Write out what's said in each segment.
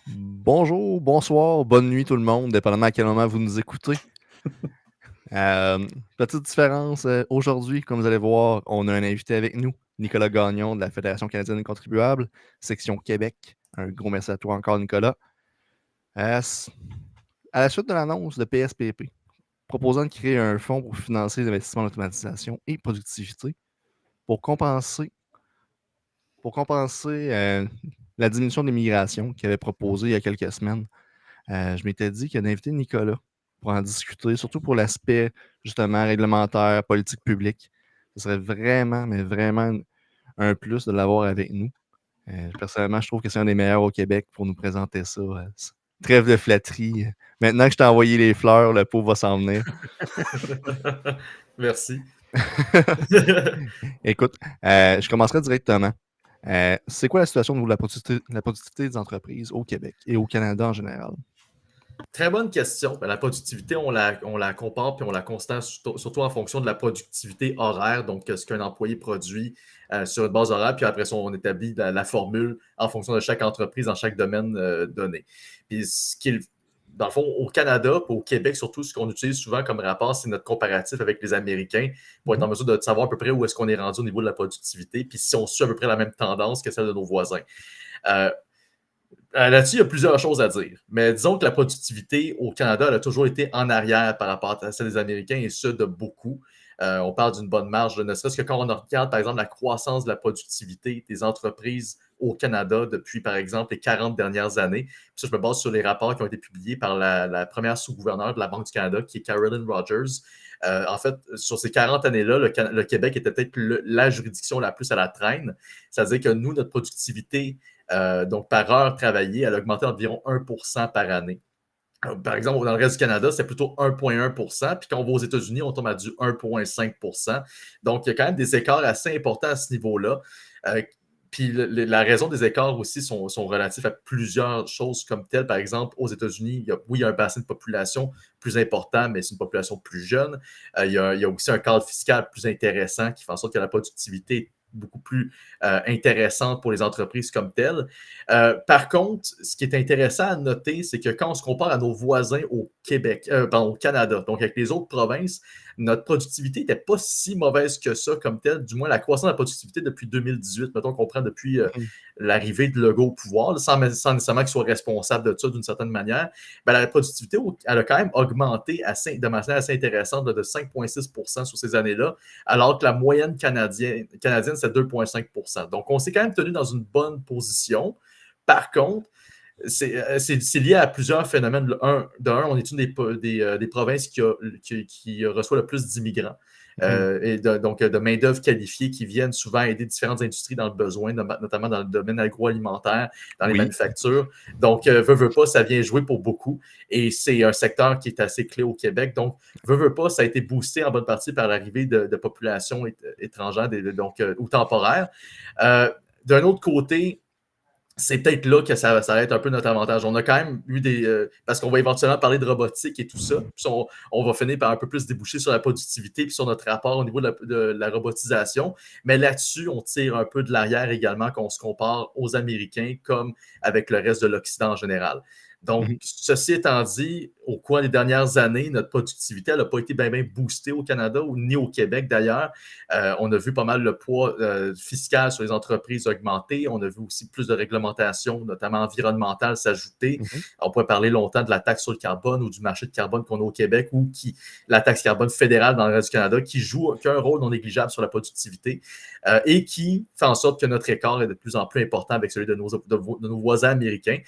Bonjour, bonsoir, bonne nuit tout le monde, dépendamment à quel moment vous nous écoutez. Petite différence, aujourd'hui, comme vous allez voir, on a un invité avec nous, Nicolas Gagnon de la Fédération canadienne des contribuables, section Québec. Un gros merci à toi encore, Nicolas. S À la suite de l'annonce de PSPP, proposant de créer un fonds pour financer les investissements en automatisation et productivité pour compenser la diminution des migrations qu'il avait proposé il y a quelques semaines. Je m'étais dit que d'inviter Nicolas pour en discuter, surtout pour l'aspect justement réglementaire, politique publique, ce serait vraiment, mais vraiment un plus de l'avoir avec nous. Personnellement, je trouve que c'est un des meilleurs au Québec pour nous présenter ça. Trêve de flatterie. Maintenant que je t'ai envoyé les fleurs, le pot va s'en venir. Merci. Écoute, je commencerai directement. C'est quoi la situation au niveau de la productivité des entreprises au Québec et au Canada en général? Très bonne question. La productivité, on la compare puis on la constate surtout en fonction de la productivité horaire, donc ce qu'un employé produit sur une base horaire, puis après ça, on établit la formule en fonction de chaque entreprise dans chaque domaine donné. Puis dans le fond, au Canada, puis au Québec, surtout, ce qu'on utilise souvent comme rapport, c'est notre comparatif avec les Américains pour être en mesure de savoir à peu près où est-ce qu'on est rendu au niveau de la productivité, puis si on suit à peu près la même tendance que celle de nos voisins. Là-dessus, il y a plusieurs choses à dire. Mais disons que la productivité au Canada, elle a toujours été en arrière par rapport à celle des Américains, et ce, de beaucoup. On parle d'une bonne marge, ne serait-ce que quand on regarde, par exemple, la croissance de la productivité des entreprises au Canada depuis, par exemple, les 40 dernières années. Puis ça, je me base sur les rapports qui ont été publiés par la première sous-gouverneure de la Banque du Canada, qui est Carolyn Rogers. En fait, sur ces 40 années-là, le Québec était peut-être la juridiction la plus à la traîne. C'est-à-dire que nous, notre productivité donc, par heure travaillée, elle a augmenté d'environ 1% par année. Par exemple, dans le reste du Canada, c'est plutôt 1,1%. Puis quand on va aux États-Unis, on tombe à du 1,5%. Donc, il y a quand même des écarts assez importants à ce niveau-là. Puis la raison des écarts aussi sont relatifs à plusieurs choses comme telles. Par exemple, aux États-Unis, il y a un bassin de population plus important, mais c'est une population plus jeune. Il y a aussi un cadre fiscal plus intéressant qui fait en sorte que la productivité est beaucoup plus intéressante pour les entreprises comme telles. Par contre, ce qui est intéressant à noter, c'est que quand on se compare à nos voisins au Québec, au Canada, donc avec les autres provinces, notre productivité n'était pas si mauvaise que ça comme telle. Du moins, la croissance de la productivité depuis 2018, mettons qu'on prend depuis l'arrivée de Legault au pouvoir, sans nécessairement qu'il soit responsable de ça d'une certaine manière, ben, la productivité, elle a quand même augmenté de manière assez intéressante de 5,6% sur ces années-là, alors que la moyenne canadienne c'est 2,5%. Donc, on s'est quand même tenu dans une bonne position. Par contre, c'est lié à plusieurs phénomènes. On est une des provinces qui reçoit le plus d'immigrants. Donc de main-d'œuvre qualifiée qui viennent souvent aider différentes industries dans le besoin, notamment dans le domaine agroalimentaire, dans les manufactures. Donc, veut pas, ça vient jouer pour beaucoup. Et c'est un secteur qui est assez clé au Québec. Donc, veut pas, ça a été boosté en bonne partie par l'arrivée de populations étrangères, ou temporaires. D'un autre côté, c'est peut-être là que ça va être un peu notre avantage. On a quand même eu parce qu'on va éventuellement parler de robotique et tout ça. Puis on va finir par un peu plus déboucher sur la productivité puis sur notre rapport au niveau de la robotisation. Mais là-dessus, on tire un peu de l'arrière également quand on se compare aux Américains comme avec le reste de l'Occident en général. Donc, ceci étant dit, au cours des dernières années, notre productivité n'a pas été bien boostée au Canada ni au Québec d'ailleurs. On a vu pas mal le poids fiscal sur les entreprises augmenter. On a vu aussi plus de réglementation, notamment environnementale, s'ajouter. On pourrait parler longtemps de la taxe sur le carbone ou du marché de carbone qu'on a au Québec ou la taxe carbone fédérale dans le reste du Canada qui a un rôle non négligeable sur la productivité et qui fait en sorte que notre écart est de plus en plus important avec celui de nos voisins américains.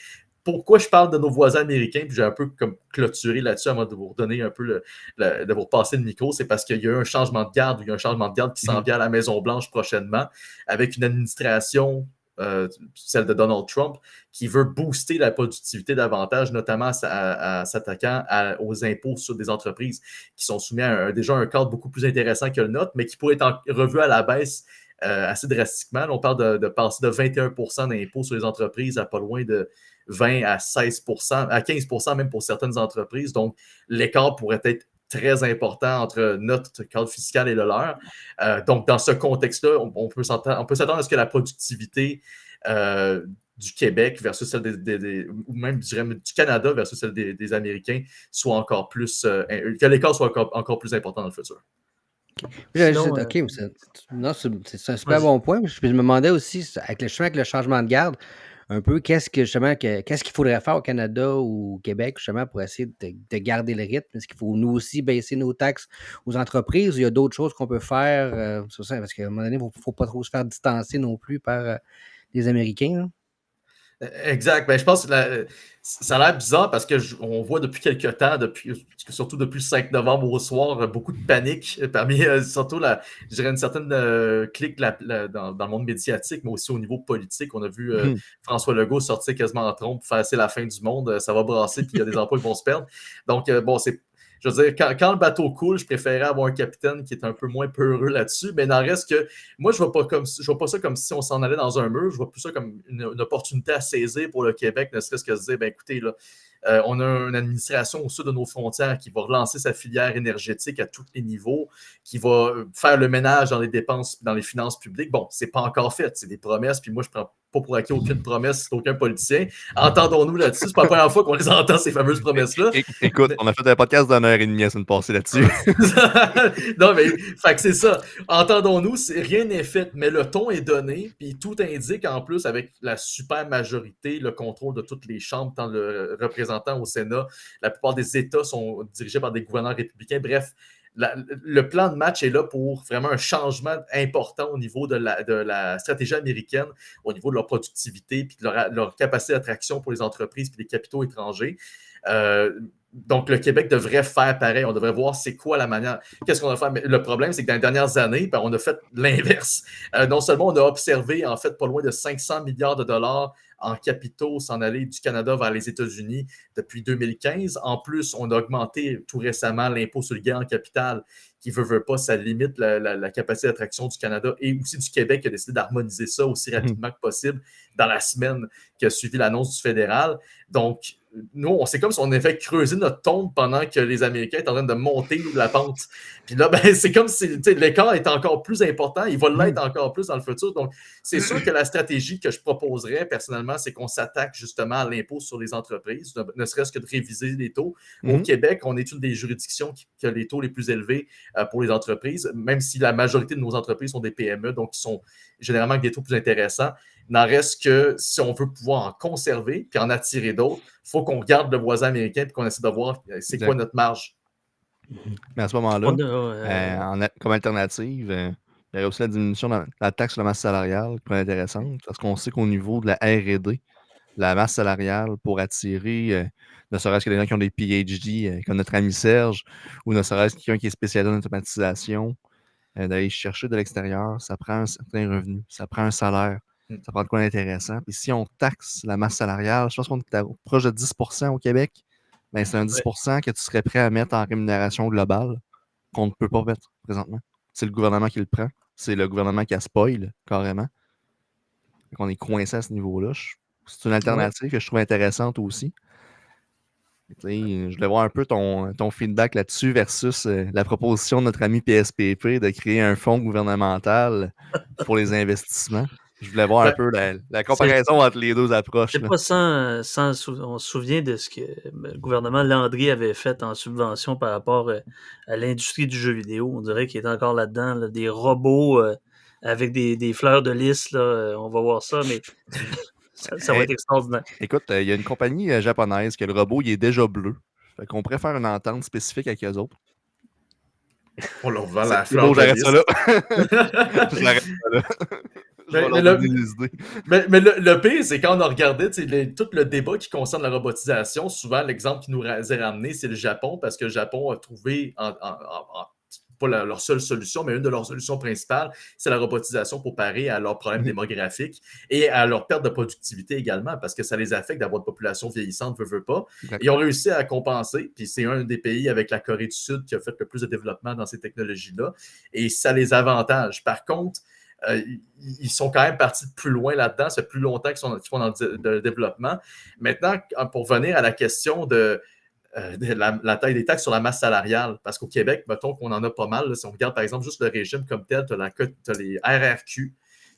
Pourquoi je parle de nos voisins américains, puis j'ai un peu comme clôturé là-dessus avant de vous redonner un peu de vous repasser le micro, c'est parce qu'il y a eu un changement de garde, il y a un changement de garde qui s'en vient à la Maison-Blanche prochainement, avec une administration, celle de Donald Trump, qui veut booster la productivité davantage, notamment en s'attaquant aux impôts sur des entreprises qui sont soumis à déjà un cadre beaucoup plus intéressant que le nôtre, mais qui pourrait être revu à la baisse assez drastiquement. Là, on parle de passer de 21% d'impôts sur les entreprises à pas loin de 20 à 16%, à 15% même pour certaines entreprises. Donc, l'écart pourrait être très important entre notre cadre fiscal et le leur. Donc, dans ce contexte-là, on peut s'attendre à ce que la productivité du Québec versus celle ou même, je dirais, du Canada versus celle des Américains soit encore plus, que l'écart soit encore plus important dans le futur. Sinon, OK, c'est un super vas-y. bon point. Je me demandais aussi, avec le changement de garde, un peu qu'est-ce qu'il faudrait faire au Canada ou au Québec justement pour essayer de garder le rythme? Est-ce qu'il faut nous aussi baisser nos taxes aux entreprises? Il y a d'autres choses qu'on peut faire sur ça, parce qu'à un moment donné, il ne faut pas trop se faire distancer non plus par les Américains, là. Exact. Ben, je pense que ça a l'air bizarre parce qu'on voit depuis quelques temps, surtout depuis le 5 novembre au soir, beaucoup de panique parmi surtout je dirais une certaine clique dans le monde médiatique, mais aussi au niveau politique. On a vu François Legault sortir quasiment en trompe pour faire c'est la fin du monde, ça va brasser, puis il y a des emplois qui vont se perdre. Donc, bon, je veux dire, quand le bateau coule, je préférais avoir un capitaine qui est un peu moins peureux là-dessus, mais il n'en reste que moi, je ne vois pas ça comme si on s'en allait dans un mur, je vois plus ça comme une opportunité à saisir pour le Québec, ne serait-ce que se dire, ben écoutez, là, on a une administration au sud de nos frontières qui va relancer sa filière énergétique à tous les niveaux, qui va faire le ménage dans les dépenses, dans les finances publiques. Bon, c'est pas encore fait, c'est des promesses, puis moi, je prends pas pour acquis aucune promesse d'aucun politicien. Entendons-nous là-dessus. C'est pas la première fois qu'on les entend, ces fameuses promesses-là. Écoute, on a fait un podcast d'une heure et demie la semaine passée là-dessus. Non, mais fait que c'est ça. Entendons-nous, rien n'est fait, mais le ton est donné, puis tout indique en plus, avec la super majorité, le contrôle de toutes les chambres, tant le représentant au Sénat, la plupart des États sont dirigés par des gouverneurs républicains. Bref, le plan de match est là pour vraiment un changement important au niveau de la stratégie américaine, au niveau de leur productivité, puis de leur capacité d'attraction pour les entreprises et les capitaux étrangers. Donc, le Québec devrait faire pareil. On devrait voir c'est quoi la manière. Qu'est-ce qu'on va faire? Mais le problème, c'est que dans les dernières années, on a fait l'inverse. Non seulement on a observé, en fait, pas loin de 500 milliards de dollars en capitaux s'en aller du Canada vers les États-Unis depuis 2015. En plus, on a augmenté tout récemment l'impôt sur le gain en capital qui veut pas, ça limite la capacité d'attraction du Canada et aussi du Québec qui a décidé d'harmoniser ça aussi rapidement que possible dans la semaine qui a suivi l'annonce du fédéral. Donc, nous, c'est comme si on avait fait creuser notre tombe pendant que les Américains étaient en train de monter la pente. Puis là, c'est comme si l'écart est encore plus important. Il va l'être encore plus dans le futur. Donc, c'est sûr que la stratégie que je proposerais personnellement, c'est qu'on s'attaque justement à l'impôt sur les entreprises, ne serait-ce que de réviser les taux. Au Québec, on est une des juridictions qui a les taux les plus élevés pour les entreprises, même si la majorité de nos entreprises sont des PME, donc qui sont généralement avec des taux plus intéressants. Il n'en reste que si on veut pouvoir en conserver puis en attirer d'autres, il faut qu'on regarde le voisin américain et qu'on essaie de voir c'est quoi notre marge. Mais à ce moment-là, comme alternative, il y aurait aussi la diminution de la taxe sur la masse salariale qui pourrait être intéressante parce qu'on sait qu'au niveau de la R&D, la masse salariale pour attirer, ne serait-ce que des gens qui ont des PhD, comme notre ami Serge, ou ne serait-ce que quelqu'un qui est spécialisé en automatisation, d'aller chercher de l'extérieur, ça prend un certain revenu, ça prend un salaire, ça prend de quoi d'intéressant. Puis si on taxe la masse salariale, je pense qu'on est proche de 10% au Québec, ben c'est un 10% que tu serais prêt à mettre en rémunération globale qu'on ne peut pas mettre présentement. C'est le gouvernement qui le prend. C'est le gouvernement qui a spoil, carrément. On est coincé à ce niveau-là. C'est une alternative que je trouve intéressante aussi. Je voulais voir un peu ton feedback là-dessus versus la proposition de notre ami PSPP de créer un fonds gouvernemental pour les investissements. Je voulais voir un peu la comparaison entre les deux approches. C'est pas on se souvient de ce que le gouvernement Landry avait fait en subvention par rapport à l'industrie du jeu vidéo. On dirait qu'il est encore là-dedans, là, des robots avec des fleurs de lys. Là, on va voir ça, mais ça va être extraordinaire. Écoute, il y a une compagnie japonaise que le robot il est déjà bleu. Fait qu'on pourrait faire une entente spécifique avec eux autres. On leur vend la fleur de j'arrête lys. ça là. J'arrête ça là. Mais le pire, c'est quand on a regardé tout le débat qui concerne la robotisation, souvent l'exemple qui nous est ramené, c'est le Japon, parce que le Japon a trouvé, pas leur seule solution, mais une de leurs solutions principales, c'est la robotisation pour parer à leurs problèmes démographiques et à leur perte de productivité également, parce que ça les affecte d'avoir une population vieillissante, veut pas. Ils ont réussi à compenser, puis c'est un des pays avec la Corée du Sud qui a fait le plus de développement dans ces technologies-là, et ça les avantage. Par contre, ils sont quand même partis de plus loin là-dedans. Ça fait plus longtemps qu'ils font dans le développement. Maintenant, pour venir à la question de la taille des taxes sur la masse salariale, parce qu'au Québec, mettons qu'on en a pas mal. Là, si on regarde, par exemple, juste le régime comme tel, tu as les RRQ,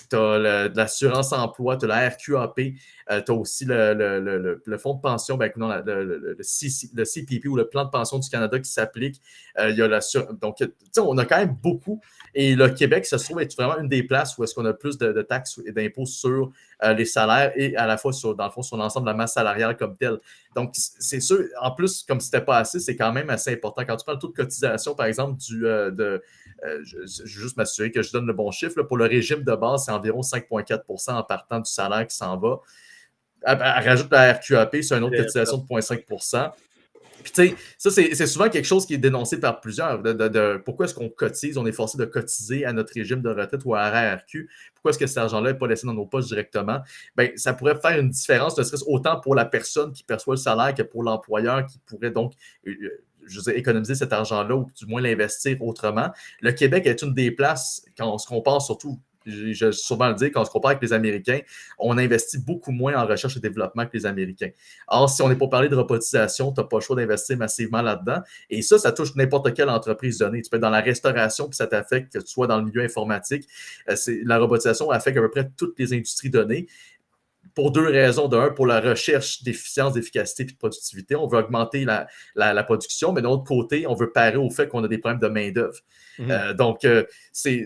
tu as de l'assurance emploi, tu as la RQAP, tu as aussi le fonds de pension, non, le CPP ou le plan de pension du Canada qui s'applique. Il y a donc, on a quand même beaucoup. Et le Québec, ça se trouve être vraiment une des places où est-ce qu'on a plus de taxes et d'impôts sur les salaires et à la fois, dans le fond, sur l'ensemble de la masse salariale comme telle. Donc, c'est sûr, en plus, comme c'était pas assez, c'est quand même assez important. Quand tu prends le taux de cotisation, par exemple, je veux juste m'assurer que je donne le bon chiffre. Là, pour le régime de base, c'est environ 5,4 % en partant du salaire qui s'en va. Elle rajoute la RQAP, c'est une autre cotisation de 0,5 %. Puis, tu sais, ça, c'est souvent quelque chose qui est dénoncé par plusieurs. Pourquoi est-ce qu'on cotise, on est forcé de cotiser à notre régime de retraite ou à la RRQ? Pourquoi est-ce que cet argent-là n'est pas laissé dans nos poches directement? Bien, ça pourrait faire une différence, ne serait-ce autant pour la personne qui perçoit le salaire que pour l'employeur qui pourrait donc économiser cet argent-là ou du moins l'investir autrement. Le Québec est une des places, quand on se compare surtout, je vais souvent le dire, quand on se compare avec les Américains, on investit beaucoup moins en recherche et développement que les Américains. Or, si on n'est pas parlé de robotisation, tu n'as pas le choix d'investir massivement là-dedans. Et ça touche n'importe quelle entreprise donnée. Tu peux être dans la restauration, puis ça t'affecte, que tu sois dans le milieu informatique. La robotisation affecte à peu près toutes les industries données. Pour deux raisons. D'un, pour la recherche d'efficience, d'efficacité et de productivité. On veut augmenter la production, mais d'un autre côté, on veut parer au fait qu'on a des problèmes de main-d'œuvre. Donc, c'est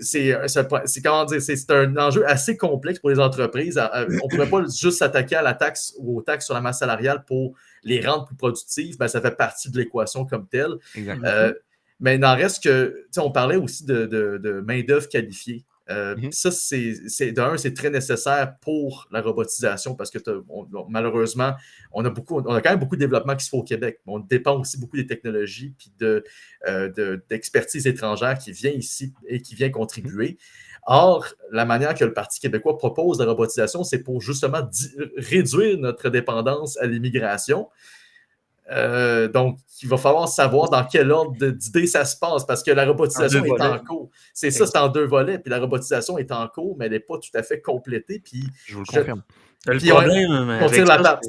un enjeu assez complexe pour les entreprises. On ne pourrait pas juste s'attaquer à la taxe ou aux taxes sur la masse salariale pour les rendre plus productives. Ben, ça fait partie de l'équation comme telle. Mais il n'en reste que, on parlait aussi de main-d'œuvre qualifiée. Ça, c'est très nécessaire pour la robotisation parce que malheureusement, on a quand même beaucoup de développement qui se fait au Québec. Mais on dépend aussi beaucoup des technologies et d'expertise étrangère qui vient ici et qui vient contribuer. Or, la manière que le Parti québécois propose la robotisation, c'est pour justement réduire notre dépendance à l'immigration. Donc, il va falloir savoir dans quel ordre d'idées ça se passe parce que la robotisation est en cours. C'est ça, c'est en 2 volets. Puis la robotisation est en cours, mais elle n'est pas tout à fait complétée. Puis je vous le confirme. Le problème avec ça,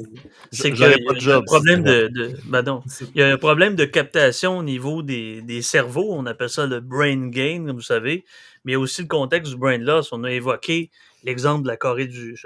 c'est qu'il y a un problème il y a un problème de captation au niveau des cerveaux. On appelle ça le brain gain, comme vous savez. Mais il y a aussi le contexte du brain loss. On a évoqué l'exemple de la Corée du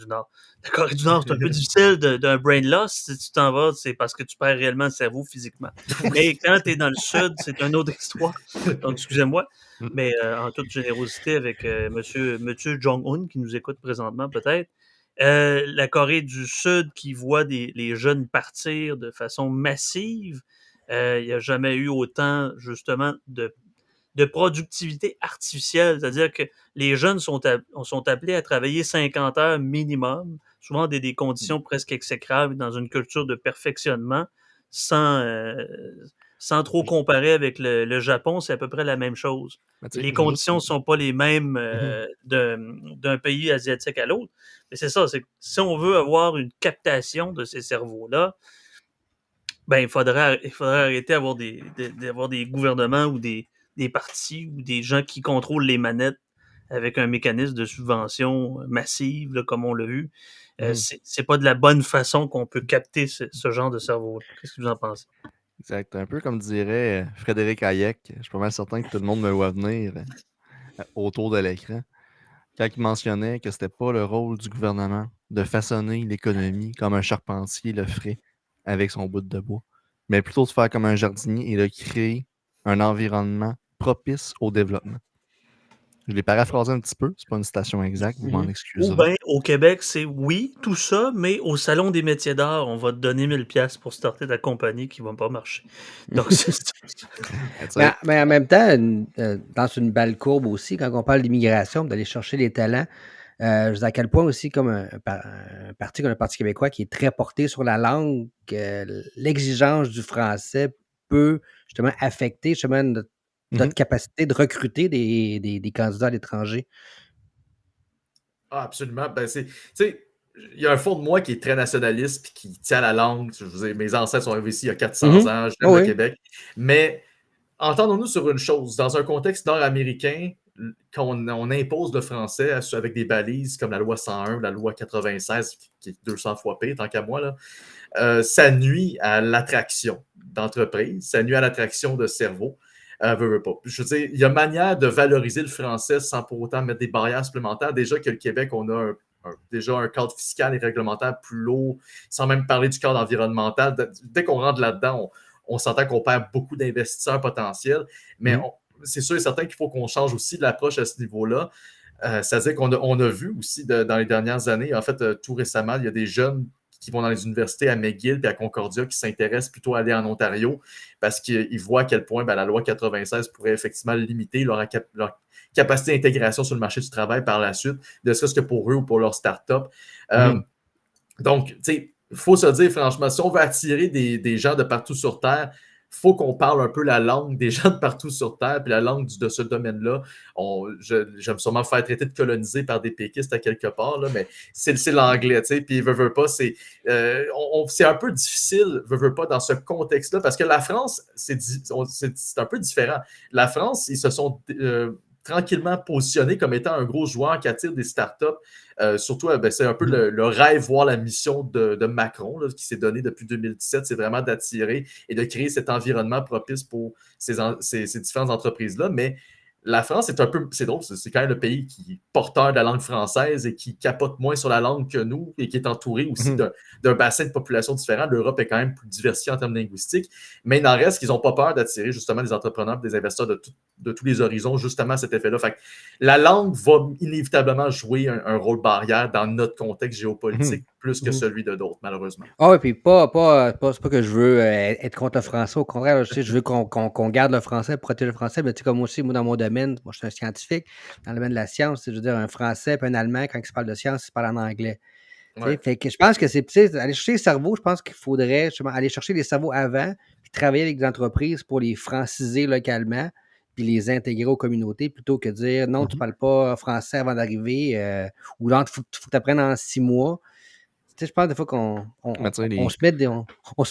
Nord. La Corée du Nord, c'est un peu difficile d'un brain loss. Si tu t'en vas, c'est parce que tu perds réellement le cerveau physiquement. Mais quand tu es dans le sud, c'est une autre histoire. Donc, excusez-moi. Mais en toute générosité avec monsieur Jong-un qui nous écoute présentement peut-être. La Corée du Sud qui voit les jeunes partir de façon massive. Il n'y a jamais eu autant, justement, de productivité artificielle. C'est-à-dire que les jeunes sont appelés à travailler 50 heures minimum, souvent des conditions presque exécrables, dans une culture de perfectionnement, sans trop comparer avec le Japon, c'est à peu près la même chose. Les conditions ne sont pas les mêmes d'un pays asiatique à l'autre. Mais c'est ça, c'est que si on veut avoir une captation de ces cerveaux-là, ben, il faudrait arrêter d'avoir des gouvernements ou des partis ou des gens qui contrôlent les manettes avec un mécanisme de subvention massive, là, comme on l'a vu. C'est pas de la bonne façon qu'on peut capter ce genre de cerveau-là. Qu'est-ce que vous en pensez? Exact. Un peu comme dirait Frédéric Hayek, je suis pas mal certain que tout le monde me voit venir autour de l'écran, quand il mentionnait que c'était pas le rôle du gouvernement de façonner l'économie comme un charpentier le ferait avec son bout de bois, mais plutôt de faire comme un jardinier et de créer un environnement propice au développement. Je l'ai paraphrasé un petit peu, c'est pas une citation exacte, vous m'en excusez. Ou bien, au Québec, c'est oui, tout ça, mais au Salon des métiers d'art, on va te donner 1000$ pour starter ta compagnie qui va pas marcher. Donc, mais en même temps, dans une belle courbe aussi, quand on parle d'immigration, d'aller chercher les talents, je sais à quel point aussi, comme un parti comme le Parti québécois qui est très porté sur la langue, l'exigence du français peut justement affecter justement notre capacité de recruter des candidats à l'étranger. Ah, absolument. Ben, il y a un fond de moi qui est très nationaliste et qui tient à la langue. Je vous dis, mes ancêtres sont arrivés ici il y a 400 ans, j'aime le Québec. Mais entendons-nous sur une chose. Dans un contexte nord-américain, quand on impose le français avec des balises comme la loi 101, la loi 96, qui est 200 fois pire, tant qu'à moi, là, ça nuit à l'attraction d'entreprise, ça nuit à l'attraction de cerveau. Veut pas. Je veux dire, il y a manière de valoriser le français sans pour autant mettre des barrières supplémentaires. Déjà que le Québec, on a déjà un cadre fiscal et réglementaire plus lourd, sans même parler du cadre environnemental. Dès qu'on rentre là-dedans, on s'entend qu'on perd beaucoup d'investisseurs potentiels, mais c'est sûr et certain qu'il faut qu'on change aussi l'approche à ce niveau-là. C'est-à-dire qu'on a vu aussi dans les dernières années, en fait, tout récemment, il y a des jeunes qui vont dans les universités à McGill et à Concordia qui s'intéressent plutôt à aller en Ontario parce qu'ils voient à quel point la loi 96 pourrait effectivement limiter leur capacité d'intégration sur le marché du travail par la suite, ne serait-ce que pour eux ou pour leur start-up. Donc, tu sais, il faut se dire franchement, si on veut attirer des gens de partout sur Terre, il faut qu'on parle un peu la langue des gens de partout sur Terre, puis la langue de ce domaine-là. Je vais sûrement me faire traiter de colonisé par des péquistes à quelque part, là, mais c'est l'anglais, tu sais, puis veut pas, c'est un peu difficile, veut pas, dans ce contexte-là, parce que la France, c'est un peu différent. La France, ils se sont tranquillement positionné comme étant un gros joueur qui attire des startups. Surtout, c'est un peu le rêve, voire la mission de Macron, là, qui s'est donné depuis 2017, c'est vraiment d'attirer et de créer cet environnement propice pour ces différentes entreprises-là. Mais la France, c'est drôle, c'est quand même le pays qui est porteur de la langue française et qui capote moins sur la langue que nous et qui est entouré aussi d'un bassin de population différent. L'Europe est quand même plus diversifiée en termes linguistiques, mais il n'en reste qu'ils n'ont pas peur d'attirer justement des entrepreneurs, des investisseurs de tous les horizons, justement à cet effet-là. Fait que la langue va inévitablement jouer un rôle barrière dans notre contexte géopolitique plus que celui de d'autres, malheureusement. Ah oui, puis c'est pas que je veux être contre le français. Au contraire, je veux qu'on garde le français, protéger le français. Mais tu sais, comme aussi, moi, dans mon domaine, moi, je suis un scientifique. Dans le domaine de la science, je veux dire, un français et un allemand, quand ils se parlent de science, ils se parlent en anglais. Ouais. Fait que je pense que c'est aller chercher les cerveaux, je pense qu'il faudrait justement aller chercher les cerveaux avant, puis travailler avec des entreprises pour les franciser localement, puis les intégrer aux communautés, plutôt que de dire non, tu ne parles pas français avant d'arriver, ou là, il faut que tu apprennes en 6 mois. Tu sais, je pense des fois qu'on se met des. On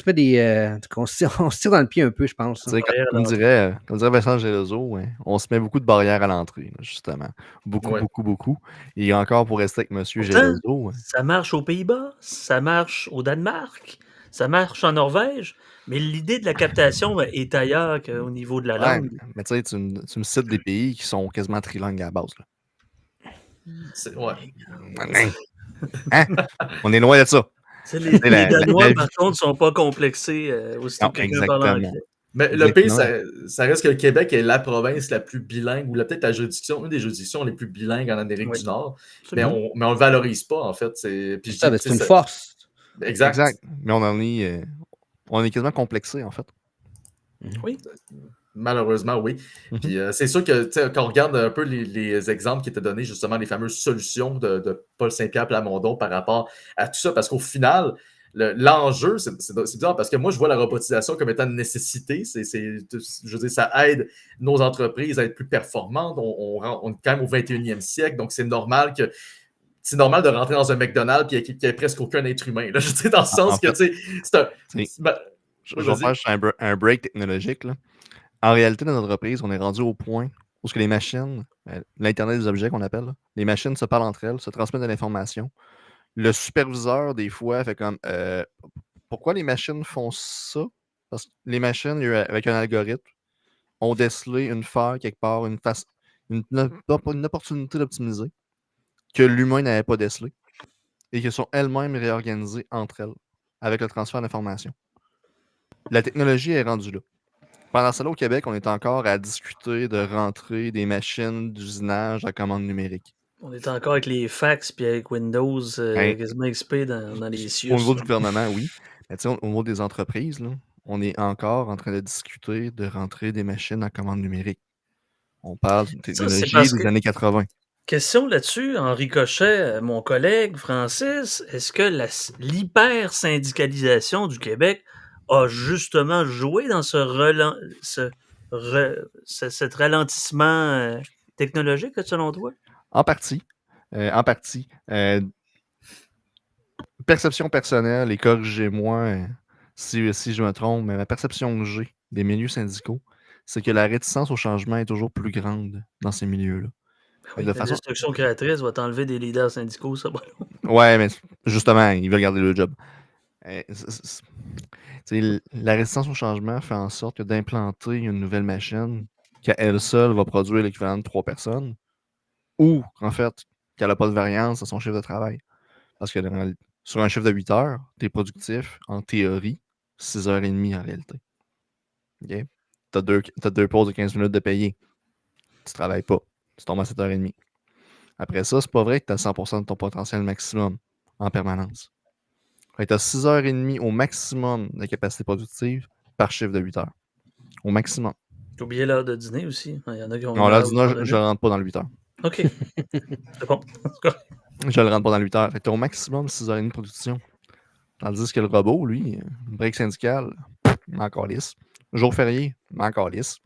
se tire dans le pied un peu, je pense. Comme dirait Vincent Gelozo, on se met beaucoup de barrières à l'entrée, justement. Beaucoup. Et encore pour rester avec M. Gelozo. Ça marche aux Pays-Bas, ça marche au Danemark, ça marche en Norvège, mais l'idée de la captation est ailleurs qu'au niveau de la langue. Mais tu sais, tu me cites des pays qui sont quasiment trilingues à la base. Là. Hein? On est loin de ça. Les Danois, par contre, ne sont pas complexés aussi que quelqu'un parle anglais. Mais le pays, ça reste que le Québec est la province la plus bilingue, ou peut-être une des juridictions les plus bilingues en Amérique du Nord. Mais on ne le valorise pas, en fait. C'est une force. Exact. Mais on est quasiment complexé, en fait. Oui. Malheureusement, oui. Puis c'est sûr que quand on regarde un peu les exemples qui étaient donnés, justement, les fameuses solutions de Paul Saint-Pierre Plamondon par rapport à tout ça, parce qu'au final, l'enjeu, c'est bizarre, parce que moi, je vois la robotisation comme étant une nécessité. Je veux dire, ça aide nos entreprises à être plus performantes. On est quand même au 21e siècle, donc c'est normal de rentrer dans un McDonald's et qu'il n'y ait presque aucun être humain. Là, je sais, dans le sens que, tu sais, je vais faire un break technologique, là. En réalité, dans notre entreprise, on est rendu au point où les machines, l'Internet des objets qu'on appelle, là, les machines se parlent entre elles, se transmettent de l'information. Le superviseur, des fois, fait comme pourquoi les machines font ça? Parce que les machines, avec un algorithme, ont décelé une faille quelque part, une opportunité d'optimiser que l'humain n'avait pas décelé et qui sont elles-mêmes réorganisées entre elles avec le transfert d'informations. La technologie est rendue là. Pendant cela, au Québec, on est encore à discuter de rentrer des machines d'usinage à commande numérique. On est encore avec les fax puis avec Windows quasiment XP dans les cieux. Au niveau du gouvernement, oui. Mais au niveau des entreprises, là, on est encore en train de discuter de rentrer des machines à commande numérique. On parle d'une technologie des années 80. Question là-dessus, Henri Cochet, mon collègue Francis, est-ce que l'hyper-syndicalisation du Québec a justement joué dans cet ralentissement technologique, selon toi? En partie. Perception personnelle, et corrigez-moi si je me trompe, mais la perception que j'ai des milieux syndicaux, c'est que la réticence au changement est toujours plus grande dans ces milieux-là. Oui, la destruction créatrice va t'enlever des leaders syndicaux, ça va. Ouais, mais justement, ils veulent garder le job. La résistance au changement fait en sorte que d'implanter une nouvelle machine, qu'elle seule va produire l'équivalent de 3 personnes, ou en fait, qu'elle n'a pas de variance à son chiffre de travail. Parce que sur un chiffre de 8 heures, tu es productif, en théorie, 6h30 en réalité. Okay? Tu as deux pauses de 15 minutes de payer. Tu ne travailles pas. Tu tombes à 7h30. Après ça, c'est pas vrai que tu as 100% de ton potentiel maximum en permanence. Tu as 6h30 au maximum de capacité productive par chiffre de 8 heures. Au maximum. J'ai oublié l'heure de dîner aussi. Il y en a qui ont Non, l'heure de dîner, je ne rentre pas dans le 8 heures. OK. C'est bon. Je le rentre pas dans le 8 heures. Fait que tu as au maximum 6h30 de production. Tandis que le robot, lui, break syndical, encore lisse. Jour férié, encore lisse.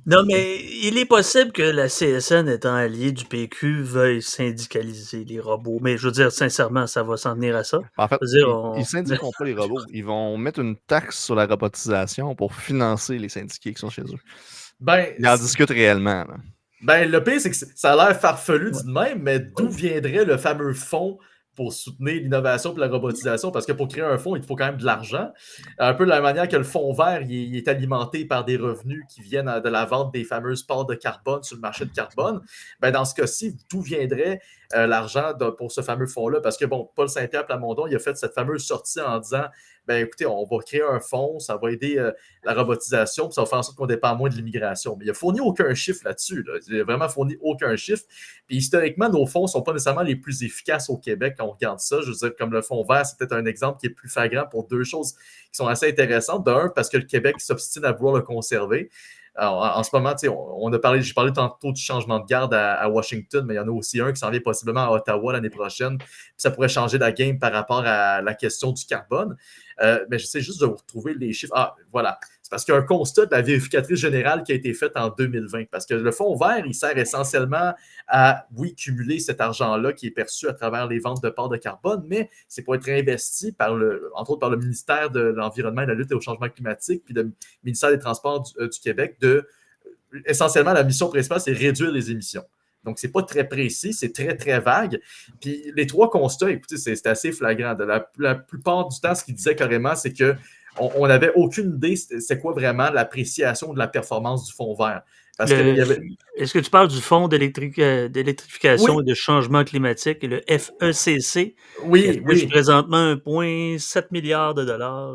Non, mais il est possible que la CSN, étant alliée du PQ, veuille syndicaliser les robots. Mais je veux dire, sincèrement, ça va s'en venir à ça. En fait, dire, ils syndiqueront pas les robots. Ils vont mettre une taxe sur la robotisation pour financer les syndiqués qui sont chez eux. Ils en discutent réellement. Là. Ben, le pire, c'est que ça a l'air farfelu dit de même, mais d'où viendrait le fameux fonds pour soutenir l'innovation et la robotisation? Parce que pour créer un fonds, il te faut quand même de l'argent. Un peu de la manière que le fonds vert il est alimenté par des revenus qui viennent de la vente des fameuses parts de carbone sur le marché de carbone. Ben, dans ce cas-ci, d'où viendrait l'argent pour ce fameux fonds-là? Parce que, bon, Paul Saint-Pierre Plamondon, il a fait cette fameuse sortie en disant ben écoutez, on va créer un fonds, ça va aider la robotisation, puis ça va faire en sorte qu'on dépend moins de l'immigration. Mais il n'a fourni aucun chiffre là-dessus. Là. Il n'a vraiment fourni aucun chiffre. Puis historiquement, nos fonds ne sont pas nécessairement les plus efficaces au Québec quand on regarde ça. Je veux dire, comme le fonds vert, c'est peut-être un exemple qui est plus flagrant pour deux choses qui sont assez intéressantes. D'un, parce que le Québec s'obstine à vouloir le conserver. Alors, en ce moment, j'ai parlé tantôt du changement de garde à Washington, mais il y en a aussi un qui s'en vient possiblement à Ottawa l'année prochaine. Puis ça pourrait changer la game par rapport à la question du carbone. Mais j'essaie juste de vous retrouver les chiffres. Ah, voilà. C'est parce qu'il y a un constat de la vérificatrice générale qui a été fait en 2020. Parce que le fonds vert, il sert essentiellement à, oui, cumuler cet argent-là qui est perçu à travers les ventes de parts de carbone, mais c'est pour être investi entre autres par le ministère de l'Environnement et de la lutte au changement climatique, puis le ministère des Transports du Québec. Essentiellement, la mission principale, c'est réduire les émissions. Donc, c'est pas très précis, c'est très, très vague. Puis, les trois constats, écoutez, c'est assez flagrant. La plupart du temps, ce qu'il disait carrément, c'est qu'on n'avait aucune idée c'est quoi vraiment l'appréciation de la performance du fonds vert. Est-ce que tu parles du Fonds d'électrification et de changement climatique, le FECC, qui affiche présentement 1,7 milliard de dollars?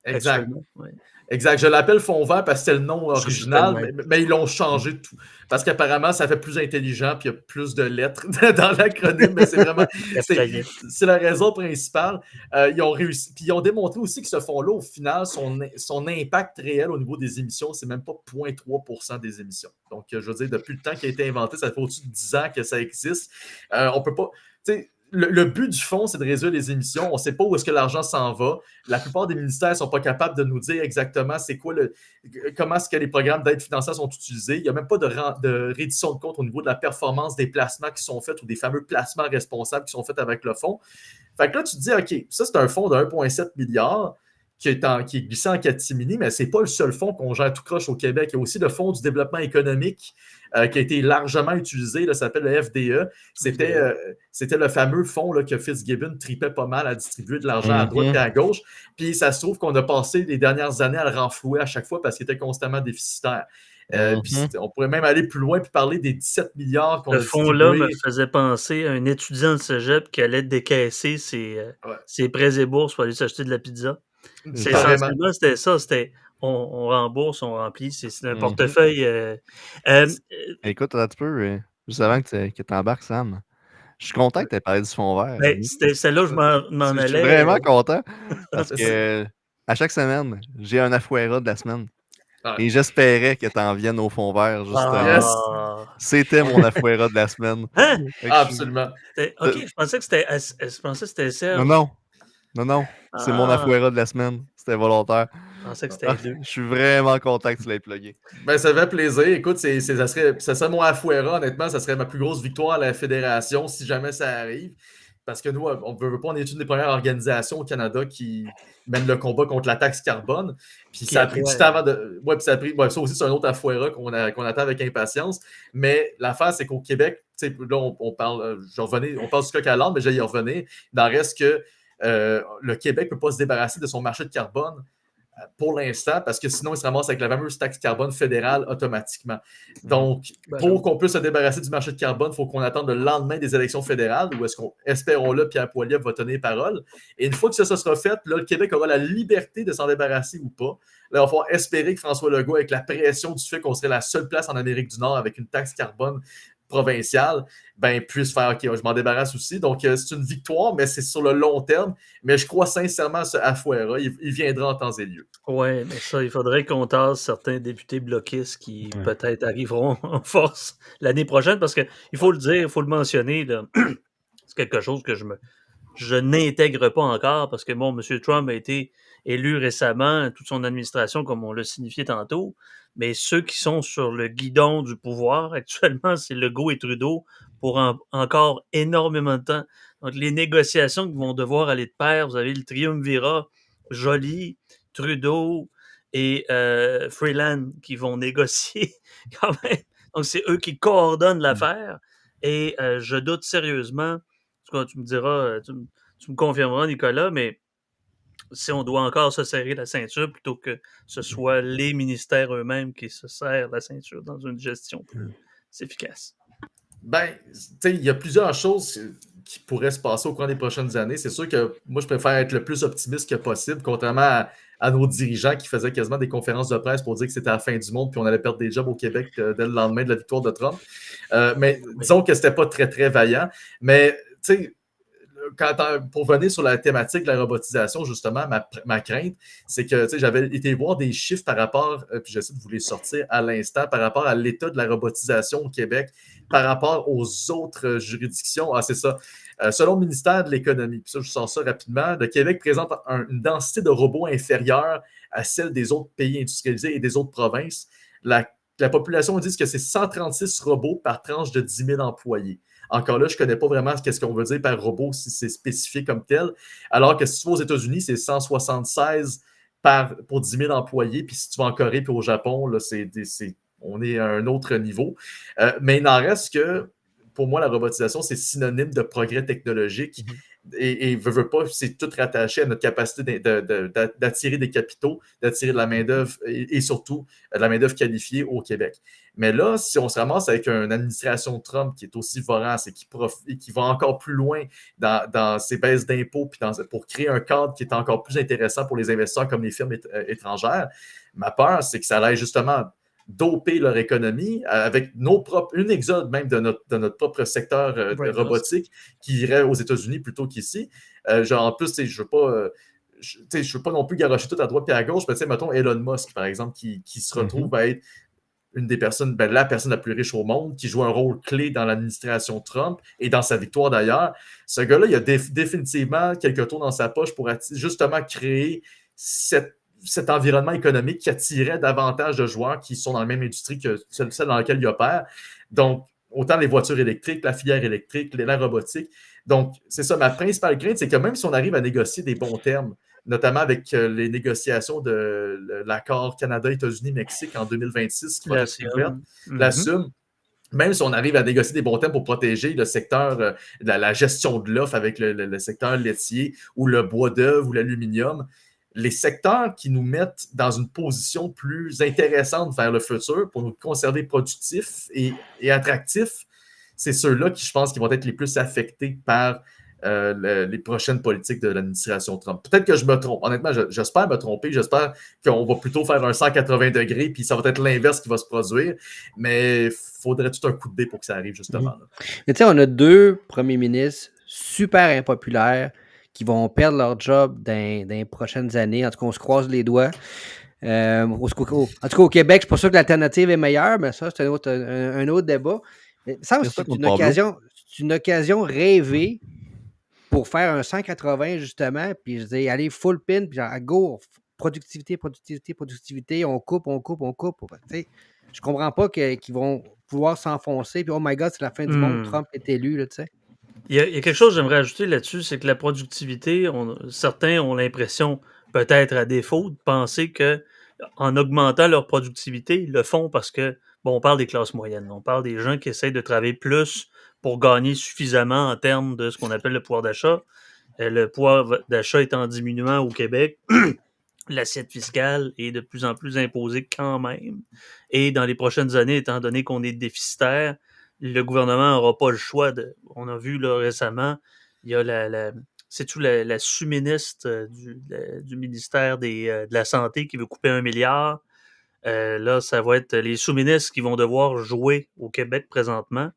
Exact. Ouais. Exact. Je l'appelle Fonds vert parce que c'est le nom original, mais ils l'ont changé de tout. Parce qu'apparemment, ça fait plus intelligent puis il y a plus de lettres dans l'acronyme, mais c'est vraiment. c'est la raison principale. Ils ont réussi. Puis ils ont démontré aussi que ce fonds-là, au final, son impact réel au niveau des émissions, c'est même pas 0,3% des émissions. Donc, je veux dire, depuis le temps qu'il a été inventé, ça fait au-dessus de 10 ans que ça existe. On peut pas. Tu sais, le but du fonds, c'est de réduire les émissions. On ne sait pas où est-ce que l'argent s'en va. La plupart des ministères ne sont pas capables de nous dire exactement comment est-ce que les programmes d'aide financière sont utilisés. Il n'y a même pas de reddition de compte au niveau de la performance des placements qui sont faits ou des fameux placements responsables qui sont faits avec le fonds. Fait que là, tu te dis, OK, ça, c'est un fonds de 1,7 milliard qui est glissé en catimini, mais ce n'est pas le seul fonds qu'on gère tout croche au Québec. Il y a aussi le Fonds du développement économique qui a été largement utilisé, là, ça s'appelle le FDE. C'était le fameux fonds là, que Fitzgibbon tripait pas mal à distribuer de l'argent à droite et à gauche. Puis ça se trouve qu'on a passé les dernières années à le renflouer à chaque fois parce qu'il était constamment déficitaire. Puis on pourrait même aller plus loin et parler des 17 milliards qu'on a distribués. Ce fonds-là me faisait penser à un étudiant de cégep qui allait décaisser ses prêts et bourses pour aller s'acheter de la pizza. Essentiellement, c'était ça. On rembourse, on remplit. C'est un portefeuille. Écoute, un petit peu, juste avant que tu embarques, Sam, je suis content que tu aies parlé du fond vert. C'était celle-là où je m'en allais. Je suis vraiment content parce que à chaque semaine, j'ai un Afuera de la semaine. Et j'espérais que tu en viennes au fond vert, justement. C'était mon Afuera de la semaine. Hein? Absolument. OK, je pensais que c'était Serge. Non. C'est mon Afuera de la semaine. C'était volontaire. Je pensais que c'était deux. Je suis vraiment content que tu l'aies plugué. Ben, ça fait plaisir. Écoute, ça serait mon Afuera, honnêtement. Ça serait ma plus grosse victoire à la Fédération si jamais ça arrive. Parce que nous, on ne veut pas, on est une des premières organisations au Canada qui mène le combat contre la taxe carbone. Puis ça a pris du temps avant de. Ouais, puis ça a pris. Ouais, ça aussi, c'est un autre Afuera qu'on attend avec impatience. Mais l'affaire, c'est qu'au Québec, là, on parle. On parle du coq à l'âne, mais je vais y revenir. Il en reste que le Québec ne peut pas se débarrasser de son marché de carbone pour l'instant, parce que sinon, ils se ramassent avec la fameuse taxe carbone fédérale automatiquement. Donc, pour qu'on puisse se débarrasser du marché de carbone, il faut qu'on attende le lendemain des élections fédérales, où est-ce qu'on, espérons-le, Pierre Poilievre va tenir parole. Et une fois que ça sera fait, là, le Québec aura la liberté de s'en débarrasser ou pas. Là, il va falloir espérer que François Legault, avec la pression du fait qu'on serait la seule place en Amérique du Nord avec une taxe carbone provinciale, puisse faire OK, je m'en débarrasse aussi. Donc, c'est une victoire, mais c'est sur le long terme. Mais je crois sincèrement à ce Afuera. Il viendra en temps et lieu. Oui, mais ça, il faudrait qu'on tasse certains députés bloquistes qui peut-être arriveront en force l'année prochaine, parce qu'il faut le dire, il faut le mentionner, là, c'est quelque chose que je n'intègre pas encore, parce que bon, M. Trump a été élu récemment, toute son administration, comme on l'a signifié tantôt, mais ceux qui sont sur le guidon du pouvoir actuellement, c'est Legault et Trudeau pour encore énormément de temps. Donc, les négociations qui vont devoir aller de pair, vous avez le triumvirat Joly, Trudeau et Freeland qui vont négocier quand même. Donc, c'est eux qui coordonnent l'affaire. Et je doute sérieusement, tu me diras, tu me confirmeras, Nicolas, mais si on doit encore se serrer la ceinture plutôt que ce soit les ministères eux-mêmes qui se serrent la ceinture dans une gestion plus efficace. Il y a plusieurs choses qui pourraient se passer au cours des prochaines années. C'est sûr que moi, je préfère être le plus optimiste que possible, contrairement à nos dirigeants qui faisaient quasiment des conférences de presse pour dire que c'était la fin du monde puis on allait perdre des jobs au Québec dès le lendemain de la victoire de Trump. Mais disons que c'était pas très, très vaillant. Mais, tu sais, pour venir sur la thématique de la robotisation, justement, ma crainte, c'est que j'avais été voir des chiffres par rapport, puis j'essaie de vous les sortir à l'instant, par rapport à l'état de la robotisation au Québec, par rapport aux autres juridictions. Ah, c'est ça. Selon le ministère de l'Économie, puis ça, je sors ça rapidement, le Québec présente une densité de robots inférieure à celle des autres pays industrialisés et des autres provinces. La population dit que c'est 136 robots par tranche de 10 000 employés. Encore là, je ne connais pas vraiment ce qu'on veut dire par robot, si c'est spécifié comme tel. Alors que si tu vas aux États-Unis, c'est 176 pour 10 000 employés. Puis si tu vas en Corée et au Japon, là, on est à un autre niveau. Mais il n'en reste que, pour moi, la robotisation, c'est synonyme de progrès technologique. Et veut pas, c'est tout rattaché à notre capacité d'attirer des capitaux, d'attirer de la main-d'œuvre et surtout de la main-d'œuvre qualifiée au Québec. Mais là, si on se ramasse avec une administration Trump qui est aussi vorace et qui va encore plus loin dans ses baisses d'impôts pour créer un cadre qui est encore plus intéressant pour les investisseurs comme les firmes étrangères, ma peur, c'est que ça allait justement doper leur économie avec une exode même de notre propre secteur robotique qui irait aux États-Unis plutôt qu'ici. En plus, je ne veux pas non plus garrocher tout à droite et à gauche, mais mettons Elon Musk, par exemple, qui se retrouve à être une des personnes, la personne la plus riche au monde, qui joue un rôle clé dans l'administration Trump et dans sa victoire d'ailleurs. Ce gars-là, il a définitivement quelques tours dans sa poche pour justement créer cet environnement économique qui attirait davantage de joueurs qui sont dans la même industrie que celle dans laquelle il opère. Donc, autant les voitures électriques, la filière électrique, la robotique. Donc, c'est ça, ma principale crainte, c'est que même si on arrive à négocier des bons termes, notamment avec les négociations de l'accord Canada-États-Unis-Mexique en 2026 qui va être ouverte, la SUM, même si on arrive à négocier des bons termes pour protéger le secteur, la gestion de l'offre avec le secteur laitier ou le bois d'œuvre ou l'aluminium, les secteurs qui nous mettent dans une position plus intéressante vers le futur pour nous conserver productifs et attractifs, c'est ceux-là qui, je pense, qui vont être les plus affectés par les prochaines politiques de l'administration Trump. Peut-être que je me trompe. Honnêtement, j'espère me tromper. J'espère qu'on va plutôt faire un 180 degrés puis ça va être l'inverse qui va se produire. Mais il faudrait tout un coup de dé pour que ça arrive, justement. Là. Mais tu sais, on a 2 premiers ministres super impopulaires qui vont perdre leur job dans les prochaines années. En tout cas, on se croise les doigts. En tout cas, au Québec, je ne suis pas sûr que l'alternative est meilleure, mais ça, c'est un autre débat. Mais ça, c'est une occasion rêvée pour faire un 180, justement, puis je dis, allez, full pin, puis genre, go, productivité, on coupe. Tu sais, je comprends pas qu'ils vont pouvoir s'enfoncer, puis oh my God, c'est la fin du monde, Trump est élu, là, tu sais. Il y a quelque chose que j'aimerais ajouter là-dessus, c'est que la productivité, certains ont l'impression, peut-être à défaut, de penser qu'en augmentant leur productivité, ils le font parce que, bon, on parle des classes moyennes, on parle des gens qui essayent de travailler plus pour gagner suffisamment en termes de ce qu'on appelle le pouvoir d'achat. Le pouvoir d'achat est en diminuant au Québec. l'assiette fiscale est de plus en plus imposée quand même. Et dans les prochaines années, étant donné qu'on est déficitaire, le gouvernement n'aura pas le choix de. On a vu là, récemment, il y a c'est-tu la sous-ministre du ministère de la Santé qui veut couper 1 milliard. Là, ça va être les sous-ministres qui vont devoir jouer au Québec présentement.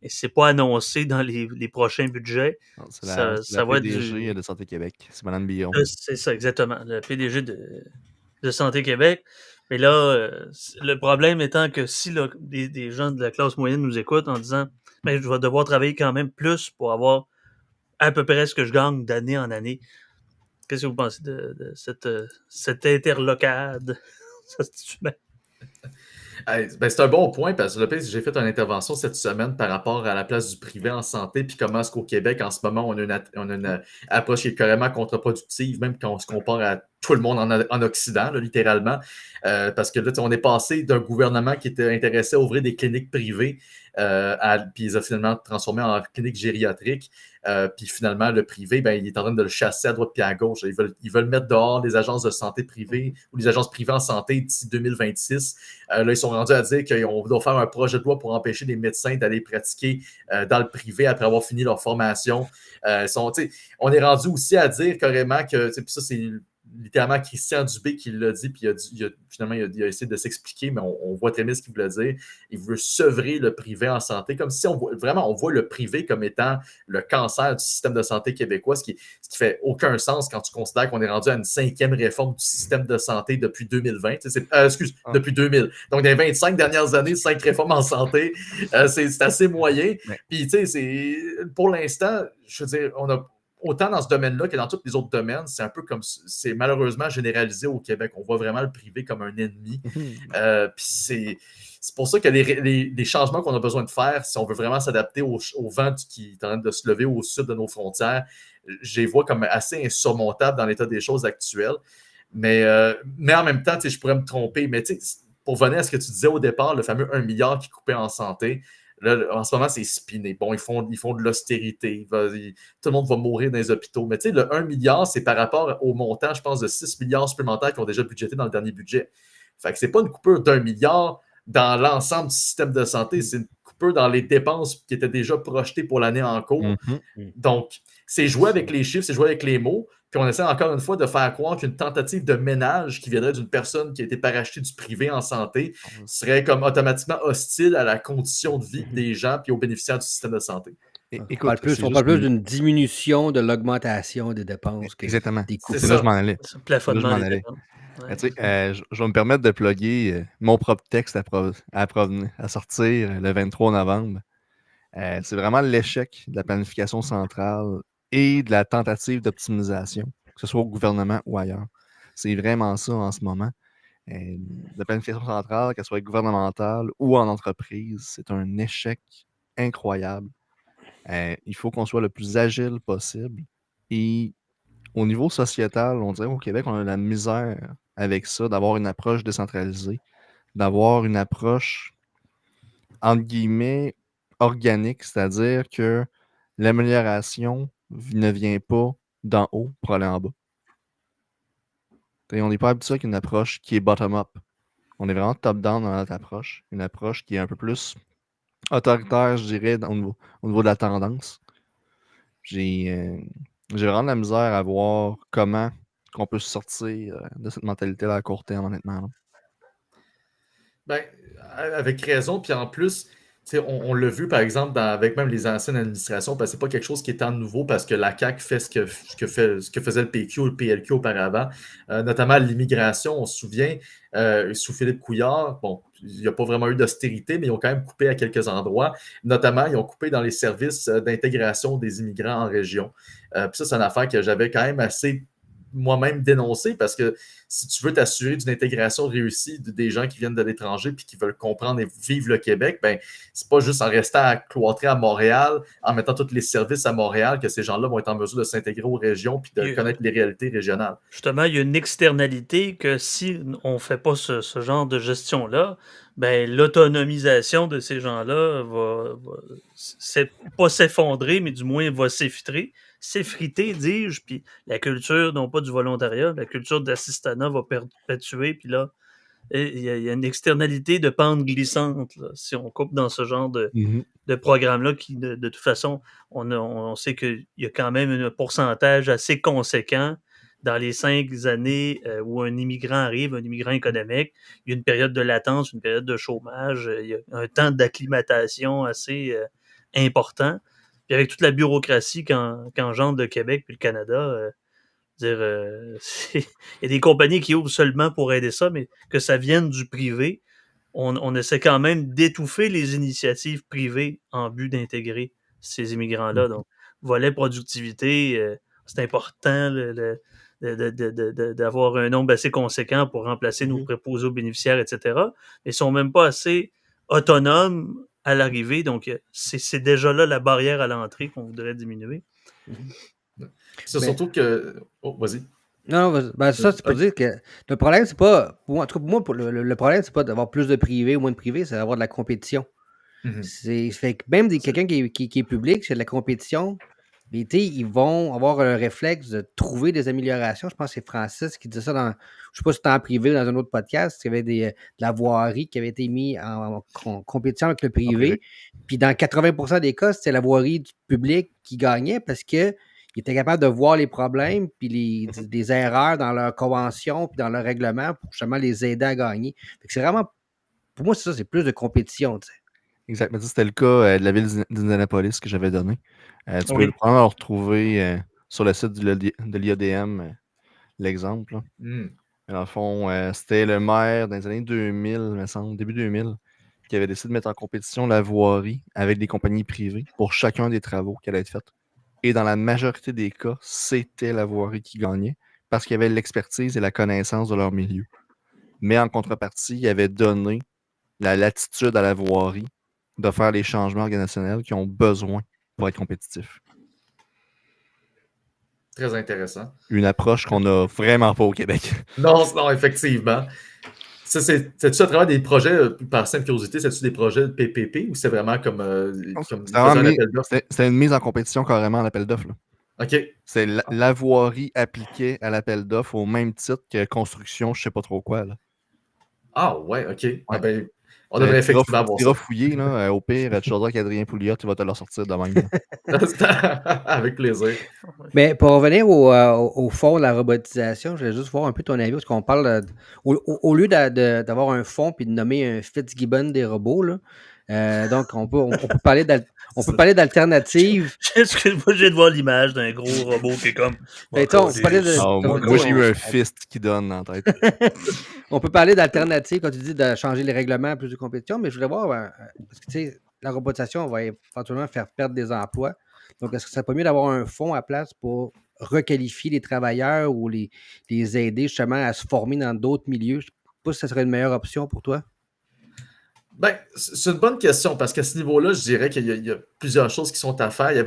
Et c'est pas annoncé dans les prochains budgets. Non, c'est Ça la va être PDG de Santé Québec. C'est Mme Biron. c'est ça, exactement. Le PDG de Santé Québec. Mais là, le problème étant que si là, des gens de la classe moyenne nous écoutent en disant ben, je vais devoir travailler quand même plus pour avoir à peu près ce que je gagne d'année en année. Qu'est-ce que vous pensez de cette interlocade? Ça se dit bien? Ben, c'est un bon point parce que le pire, j'ai fait une intervention cette semaine par rapport à la place du privé en santé, puis comment est-ce qu'au Québec, en ce moment, on a une approche qui est carrément contre-productive, même quand on se compare à tout le monde en Occident, là, littéralement. Parce que là, on est passé d'un gouvernement qui était intéressé à ouvrir des cliniques privées, puis ils ont finalement transformé en clinique gériatrique. Puis finalement, le privé, ben, il est en train de le chasser à droite puis à gauche. Ils veulent mettre dehors les agences de santé privées ou les agences privées en santé d'ici 2026. Là, ils sont rendus à dire qu'on doit faire un projet de loi pour empêcher les médecins d'aller pratiquer dans le privé après avoir fini leur formation. On est rendu aussi à dire carrément que, puis ça, c'est littéralement Christian Dubé qui l'a dit, puis finalement, il a essayé de s'expliquer, mais on voit très bien ce qu'il voulait dire. Il veut sevrer le privé en santé, comme si on voit le privé comme étant le cancer du système de santé québécois, ce qui fait aucun sens quand tu considères qu'on est rendu à une 5e réforme du système de santé depuis 2020. Depuis 2000. Donc, dans les 25 dernières années, 5 réformes en santé, c'est assez moyen. Puis, tu sais, pour l'instant, je veux dire, on a autant dans ce domaine-là que dans tous les autres domaines, c'est un peu comme c'est malheureusement généralisé au Québec. On voit vraiment le privé comme un ennemi. Puis c'est pour ça que les changements qu'on a besoin de faire, si on veut vraiment s'adapter au vent qui est en train de se lever au sud de nos frontières, je les vois comme assez insurmontables dans l'état des choses actuelles. Mais en même temps, je pourrais me tromper. Mais pour venir à ce que tu disais au départ, le fameux 1 milliard qui coupait en santé, là, en ce moment, c'est spiné. Bon, ils font de l'austérité. Tout le monde va mourir dans les hôpitaux. Mais le 1 milliard, c'est par rapport au montant, je pense, de 6 milliards supplémentaires qui ont déjà budgété dans le dernier budget. Fait que c'est pas une coupure d'1 milliard dans l'ensemble du système de santé, c'est une coupure dans les dépenses qui étaient déjà projetées pour l'année en cours. Donc, c'est jouer avec les chiffres, c'est jouer avec les mots. Puis on essaie encore une fois de faire croire qu'une tentative de ménage qui viendrait d'une personne qui a été parachetée du privé en santé serait comme automatiquement hostile à la condition de vie des gens puis aux bénéficiaires du système de santé. Écoute, on parle plus d'une diminution de l'augmentation des dépenses que exactement. des coûts. C'est là que je m'en allais. C'est un plafonnement des dépenses. Ouais. Je vais me permettre de plugger mon propre texte à sortir le 23 novembre. C'est vraiment l'échec de la planification centrale et de la tentative d'optimisation, que ce soit au gouvernement ou ailleurs. C'est vraiment ça en ce moment. La planification centrale, qu'elle soit gouvernementale ou en entreprise, c'est un échec incroyable. Il faut qu'on soit le plus agile possible. Et au niveau sociétal, on dirait qu'au Québec, on a la misère avec ça, d'avoir une approche décentralisée, d'avoir une approche, entre guillemets, organique, c'est-à-dire que l'amélioration ne vient pas d'en haut pour aller en bas. On n'est pas habitué avec une approche qui est bottom-up. On est vraiment top-down dans notre approche. Une approche qui est un peu plus autoritaire, je dirais, au niveau de la tendance. J'ai vraiment de la misère à voir comment on peut sortir de cette mentalité-là à court terme, honnêtement. Là. Ben, avec raison, puis en plus, on l'a vu, par exemple, avec même les anciennes administrations, parce que c'est pas quelque chose qui est tant nouveau parce que la CAQ fait ce que faisait le PQ ou le PLQ auparavant, notamment l'immigration. On se souvient, sous Philippe Couillard, bon, il n'y a pas vraiment eu d'austérité, mais ils ont quand même coupé à quelques endroits. Notamment, ils ont coupé dans les services d'intégration des immigrants en région. Puis ça, c'est une affaire que j'avais quand même assez moi-même dénoncé parce que si tu veux t'assurer d'une intégration réussie des gens qui viennent de l'étranger puis qui veulent comprendre et vivre le Québec, ben c'est pas juste en restant cloîtré à Montréal, en mettant tous les services à Montréal que ces gens-là vont être en mesure de s'intégrer aux régions puis de connaître les réalités régionales. Justement, il y a une externalité que si on ne fait pas ce genre de gestion-là, ben l'autonomisation de ces gens-là va pas s'effondrer, mais du moins va s'effritrer. s'effriter, dis-je, puis la culture, non pas du volontariat, la culture d'assistanat va perpétuer, puis là, il y a une externalité de pente glissante, là, si on coupe dans ce genre de programme-là qui, de toute façon, on sait qu'il y a quand même un pourcentage assez conséquent dans les 5 années où un immigrant arrive, un immigrant économique. Il y a une période de latence, une période de chômage, il y a un temps d'acclimatation assez important. Puis avec toute la bureaucratie qu'engendre le Québec puis le Canada, il y a des compagnies qui ouvrent seulement pour aider ça, mais que ça vienne du privé, on essaie quand même d'étouffer les initiatives privées en but d'intégrer ces immigrants-là. Donc, volet productivité, c'est important d'avoir un nombre assez conséquent pour remplacer nos préposés aux bénéficiaires, etc. Mais ils ne sont même pas assez autonomes à l'arrivée. Donc, c'est déjà là la barrière à l'entrée qu'on voudrait diminuer. C'est surtout que... Oh, vas-y. Non, ben ça, c'est pour dire que le problème, c'est pas. En tout cas, pour moi, le problème, c'est pas d'avoir plus de privé ou moins de privé, c'est d'avoir de la compétition. Fait que même quelqu'un qui est public, c'est de la compétition. Mais ils vont avoir un réflexe de trouver des améliorations. Je pense que c'est Francis qui disait ça dans. Je sais pas si c'était en privé dans un autre podcast. Il y avait de la voirie qui avait été mise en compétition avec le privé. Puis dans 80% des cas, c'était la voirie du public qui gagnait parce que ils étaient capables de voir les problèmes puis des erreurs dans leur convention puis dans leur règlement pour justement les aider à gagner. Fait que c'est vraiment, pour moi, c'est plus de compétition. T'sais. Exact. Mais ça, c'était le cas de la ville d'Indianapolis que j'avais donné. Tu peux probablement le retrouver sur le site de l'IADM, l'exemple. Dans le fond, c'était le maire dans les années 2000, il me semble, début 2000, qui avait décidé de mettre en compétition la voirie avec des compagnies privées pour chacun des travaux qui allaient être faits. Et dans la majorité des cas, c'était la voirie qui gagnait parce qu'il y avait l'expertise et la connaissance de leur milieu. Mais en contrepartie, il avait donné la latitude à la voirie de faire les changements organisationnels qu'ils ont besoin pour être compétitifs. Très intéressant. Une approche qu'on n'a vraiment pas au Québec. Non, effectivement. C'est-tu à travers des projets, par simple curiosité, c'est-tu des projets de PPP ou c'est vraiment comme c'était une mise en compétition carrément à l'appel d'offres. OK. C'est la voirie appliquée à l'appel d'offres au même titre que construction, je sais pas trop quoi. Là. Ah ouais, OK. Ouais. Ah ben, on devrait effectivement avoir ça. Tu iras fouiller, là, au pire, tu choisiras qu'Adrien Pouliot, tu vas te le sortir de même. Avec plaisir. Mais pour revenir au fond de la robotisation, je voulais juste voir un peu ton avis, parce qu'on parle, au lieu d'avoir un fond puis de nommer un Fitzgibbon des robots, là, donc on peut parler d'alternatives. Excuse-moi, j'ai de voir l'image d'un gros robot qui est comme... on peut parler moi, j'ai eu un fist qui donne en tête. On peut parler d'alternatives, quand tu dis de changer les règlements à plus de compétition, mais je voulais voir, parce que tu sais, la robotisation va éventuellement faire perdre des emplois. Donc, est-ce que ça serait pas mieux d'avoir un fonds à place pour requalifier les travailleurs ou les aider justement à se former dans d'autres milieux? Je ne sais pas si ça serait une meilleure option pour toi. Ben, c'est une bonne question parce qu'à ce niveau-là, je dirais qu'il y a plusieurs choses qui sont à faire. Il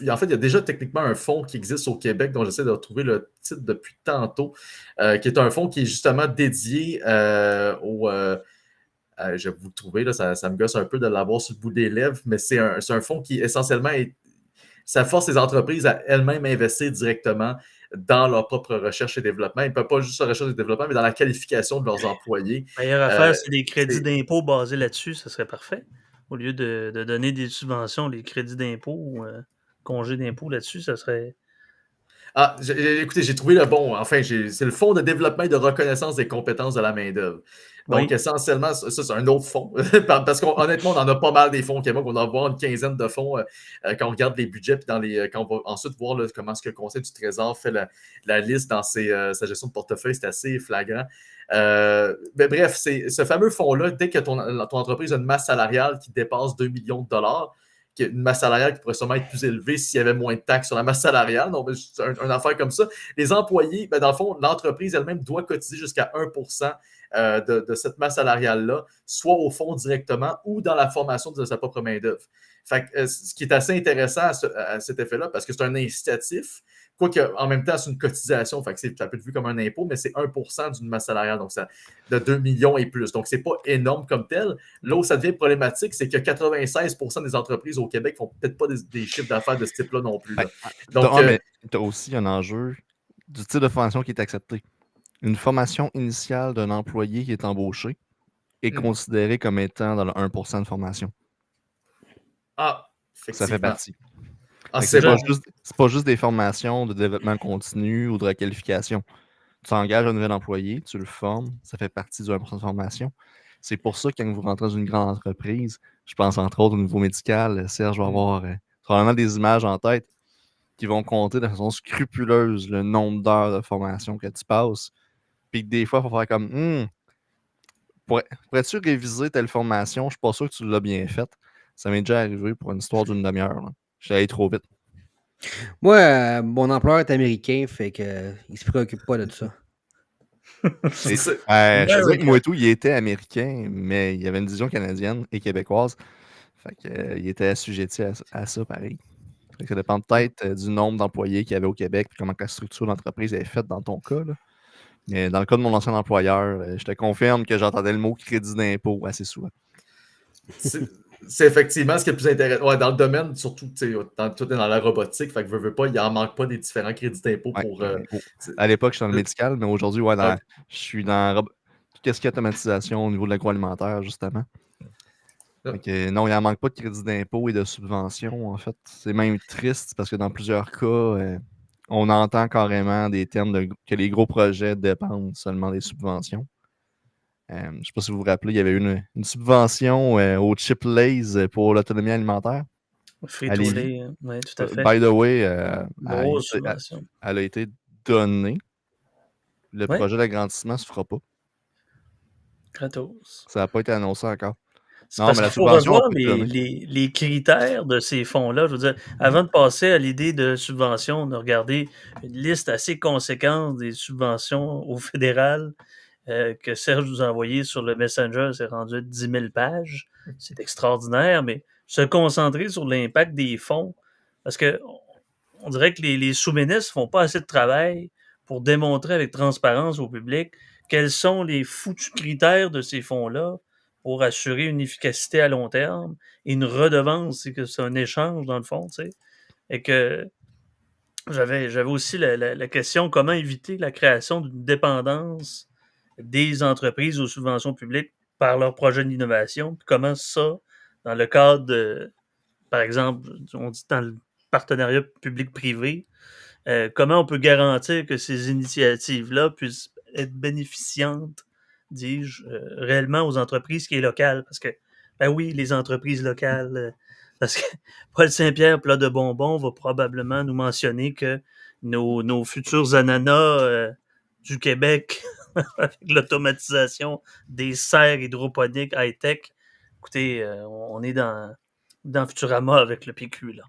y a déjà techniquement un fonds qui existe au Québec dont j'essaie de retrouver le titre depuis tantôt, qui est un fonds qui est justement dédié je vais vous le trouver, là, ça me gosse un peu de l'avoir sur le bout des lèvres, mais c'est un fonds qui essentiellement ça force les entreprises à elles-mêmes investir directement dans leur propre recherche et développement. Ils ne peuvent pas juste la recherche et développement, mais dans la qualification de leurs employés. La meilleure affaire, c'est des crédits d'impôt basés là-dessus, ça serait parfait. Au lieu de donner des subventions, les crédits d'impôt ou congés d'impôt là-dessus, ça serait... Ah, écoutez, j'ai trouvé le bon. Enfin, c'est le Fonds de développement et de reconnaissance des compétences de la main-d'œuvre. Donc, essentiellement, ça, c'est un autre fonds. Parce qu'honnêtement, on en a pas mal des fonds au Québec. On en voit une quinzaine de fonds quand on regarde les budgets, puis quand on va ensuite voir là, comment est-ce que le Conseil du Trésor fait la liste dans sa gestion de portefeuille, c'est assez flagrant. Mais bref, ce fameux fonds-là, dès que ton entreprise a une masse salariale qui dépasse 2 millions de dollars, une masse salariale qui pourrait sûrement être plus élevée s'il y avait moins de taxes sur la masse salariale. Donc, une affaire comme ça. Les employés, dans le fond, l'entreprise elle-même doit cotiser jusqu'à 1% de cette masse salariale-là, soit au fonds directement ou dans la formation de sa propre main-d'œuvre. Fait que, ce qui est assez intéressant à cet effet-là, parce que c'est un incitatif, quoique en même temps, c'est une cotisation, fait que ça peut être vu comme un impôt, mais c'est 1% d'une masse salariale, donc ça, de 2 millions et plus. Donc, c'est pas énorme comme tel. Là où ça devient problématique, c'est que 96% des entreprises au Québec font peut-être pas des chiffres d'affaires de ce type-là non plus. Là. Donc, mais tu as aussi un enjeu du type de formation qui est accepté. Une formation initiale d'un employé qui est embauché est considérée comme étant dans le 1% de formation. Ah, effectivement. Ça fait partie. Ah, c'est pas juste des formations de développement continu ou de requalification. Tu engages un nouvel employé, tu le formes, ça fait partie du 1% de formation. C'est pour ça que quand vous rentrez dans une grande entreprise, je pense entre autres au niveau médical, Serge va avoir probablement des images en tête qui vont compter de façon scrupuleuse le nombre d'heures de formation que tu passes. Puis que des fois, il faut faire comme pourrais-tu réviser telle formation? Je suis pas sûr que tu l'as bien faite. Ça m'est déjà arrivé pour une histoire d'une demi-heure. Je suis allé trop vite. Moi, mon employeur est américain, fait que il se préoccupe pas de ça. Je te dis que Moetou, il était américain, mais il y avait une division canadienne et québécoise. Fait que, il était assujetti à ça, pareil. Fait que ça dépend peut-être du nombre d'employés qu'il y avait au Québec et comment la structure d'entreprise est faite dans ton cas. Là. Mais dans le cas de mon ancien employeur, je te confirme que j'entendais le mot crédit d'impôt assez souvent. C'est effectivement ce qui est le plus intéressant. Ouais, dans le domaine, surtout, tout est dans la robotique, fait que veux pas, il n'en manque pas des différents crédits d'impôt pour. À l'époque, je suis dans le médical, mais aujourd'hui, je suis dans tout ce qui est automatisation au niveau de l'agroalimentaire, justement. Donc, non, il n'en manque pas de crédit d'impôt et de subvention, en fait. C'est même triste parce que dans plusieurs cas, on entend carrément des termes que les gros projets dépendent seulement des subventions. Je ne sais pas si vous vous rappelez, il y avait eu une subvention au Chip Lays pour l'autonomie alimentaire. Free-to-lay, oui, tout à fait. By the way, elle a été donnée. Le projet d'agrandissement ne se fera pas. Gratos. Ça n'a pas été annoncé encore. C'est parce qu'il faut revoir les critères de ces fonds-là. Je veux dire, avant de passer à l'idée de subvention, on a regardé une liste assez conséquente des subventions au fédéral que Serge nous a envoyé sur le Messenger. C'est rendu à 10 000 pages. C'est extraordinaire, mais se concentrer sur l'impact des fonds, parce que on dirait que les sous-ministres font pas assez de travail pour démontrer avec transparence au public quels sont les foutus critères de ces fonds-là pour assurer une efficacité à long terme et une redevance, c'est que c'est un échange dans le fond, tu sais. Et que j'avais aussi la question comment éviter la création d'une dépendance des entreprises aux subventions publiques par leurs projets d'innovation, puis comment ça, dans le cadre de, par exemple, on dit dans le partenariat public-privé, comment on peut garantir que ces initiatives-là puissent être bénéficiantes, dis-je, réellement aux entreprises qui est locales. Parce que, ben oui, les entreprises locales, parce que Paul Saint-Pierre, plat de bonbons, va probablement nous mentionner que nos futurs ananas du Québec, avec l'automatisation des serres hydroponiques high-tech, écoutez, on est dans Futurama avec le PQ, là.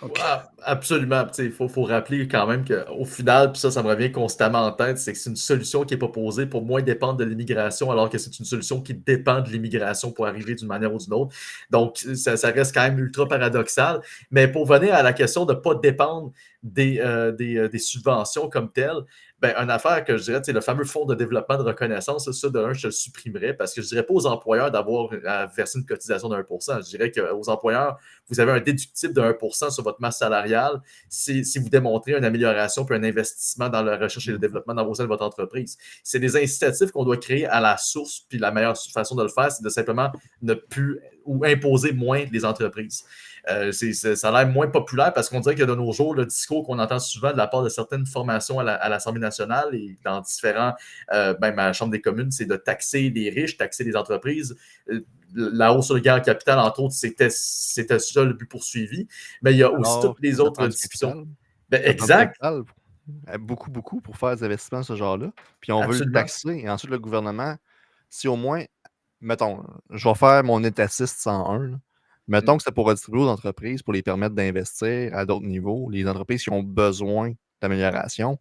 Okay. Ouais, absolument. Il faut rappeler quand même qu'au final, puis ça me revient constamment en tête, c'est que c'est une solution qui est proposée pour moins dépendre de l'immigration, alors que c'est une solution qui dépend de l'immigration pour arriver d'une manière ou d'une autre. Donc, ça reste quand même ultra paradoxal. Mais pour venir à la question de ne pas dépendre des subventions comme telles, ben, une affaire que je dirais, le fameux fonds de développement de reconnaissance, ça, de un, je le supprimerais parce que je ne dirais pas aux employeurs d'avoir à verser une cotisation de 1%. Je dirais qu'aux employeurs, vous avez un déductible de 1% sur votre masse salariale si vous démontrez une amélioration puis un investissement dans la recherche et le développement dans vos sein de votre entreprise. C'est des incitatifs qu'on doit créer à la source, puis la meilleure façon de le faire, c'est de simplement ne plus ou imposer moins les entreprises. Ça a l'air moins populaire parce qu'on dirait que de nos jours, le discours qu'on entend souvent de la part de certaines formations à l'Assemblée nationale et dans différents, même à la Chambre des communes, c'est de taxer les riches, taxer les entreprises. La hausse sur le gain en capital, entre autres, c'était ça le but poursuivi. Mais il y a aussi toutes les autres discussions. Ben, exact. Beaucoup pour faire des investissements de ce genre-là. Puis on veut le taxer. Et ensuite, le gouvernement, si au moins, mettons, je vais faire mon étatiste 101, là. Mettons que c'est pour redistribuer aux entreprises, pour les permettre d'investir à d'autres niveaux, les entreprises qui ont besoin d'amélioration.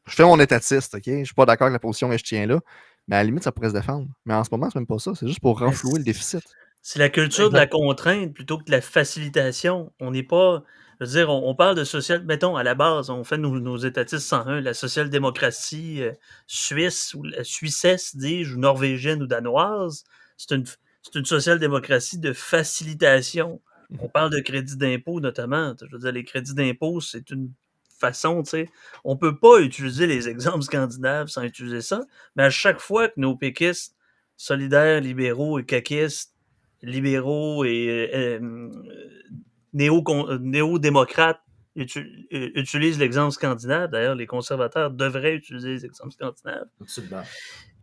Je fais mon étatiste, OK? Je ne suis pas d'accord avec la position que je tiens là, mais à la limite, ça pourrait se défendre. Mais en ce moment, c'est même pas ça. C'est juste pour renflouer le déficit. C'est la culture de la contrainte plutôt que de la facilitation. On n'est pas. Je veux dire, on parle de social. Mettons, à la base, on fait nos étatistes 101, la social-démocratie suisse, ou la suissesse, dis-je, ou norvégienne ou danoise. C'est une social-démocratie de facilitation. On parle de crédit d'impôt, notamment. Je veux dire, les crédits d'impôt, c'est une façon, tu sais. On peut pas utiliser les exemples scandinaves sans utiliser ça, mais à chaque fois que nos péquistes, solidaires, libéraux et caquistes, libéraux et néo-démocrates utilisent l'exemple scandinave. D'ailleurs, les conservateurs devraient utiliser les exemples scandinaves. Absolument.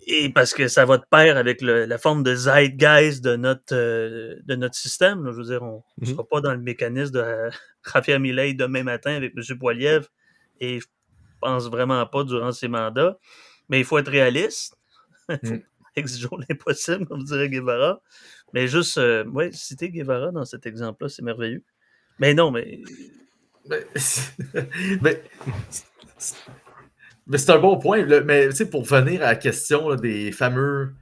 Et parce que ça va de pair avec la forme de zeitgeist de notre système. Là. Je veux dire, on ne sera pas dans le mécanisme de Javier Milei demain matin avec M. Poilievre, et je pense vraiment pas durant ses mandats. Mais il faut être réaliste. Il faut exiger l'impossible, comme dirait Guevara. Mais juste, citer Guevara dans cet exemple-là, c'est merveilleux. Mais non, mais c'est un bon point. Mais pour venir à la question là, des fameux.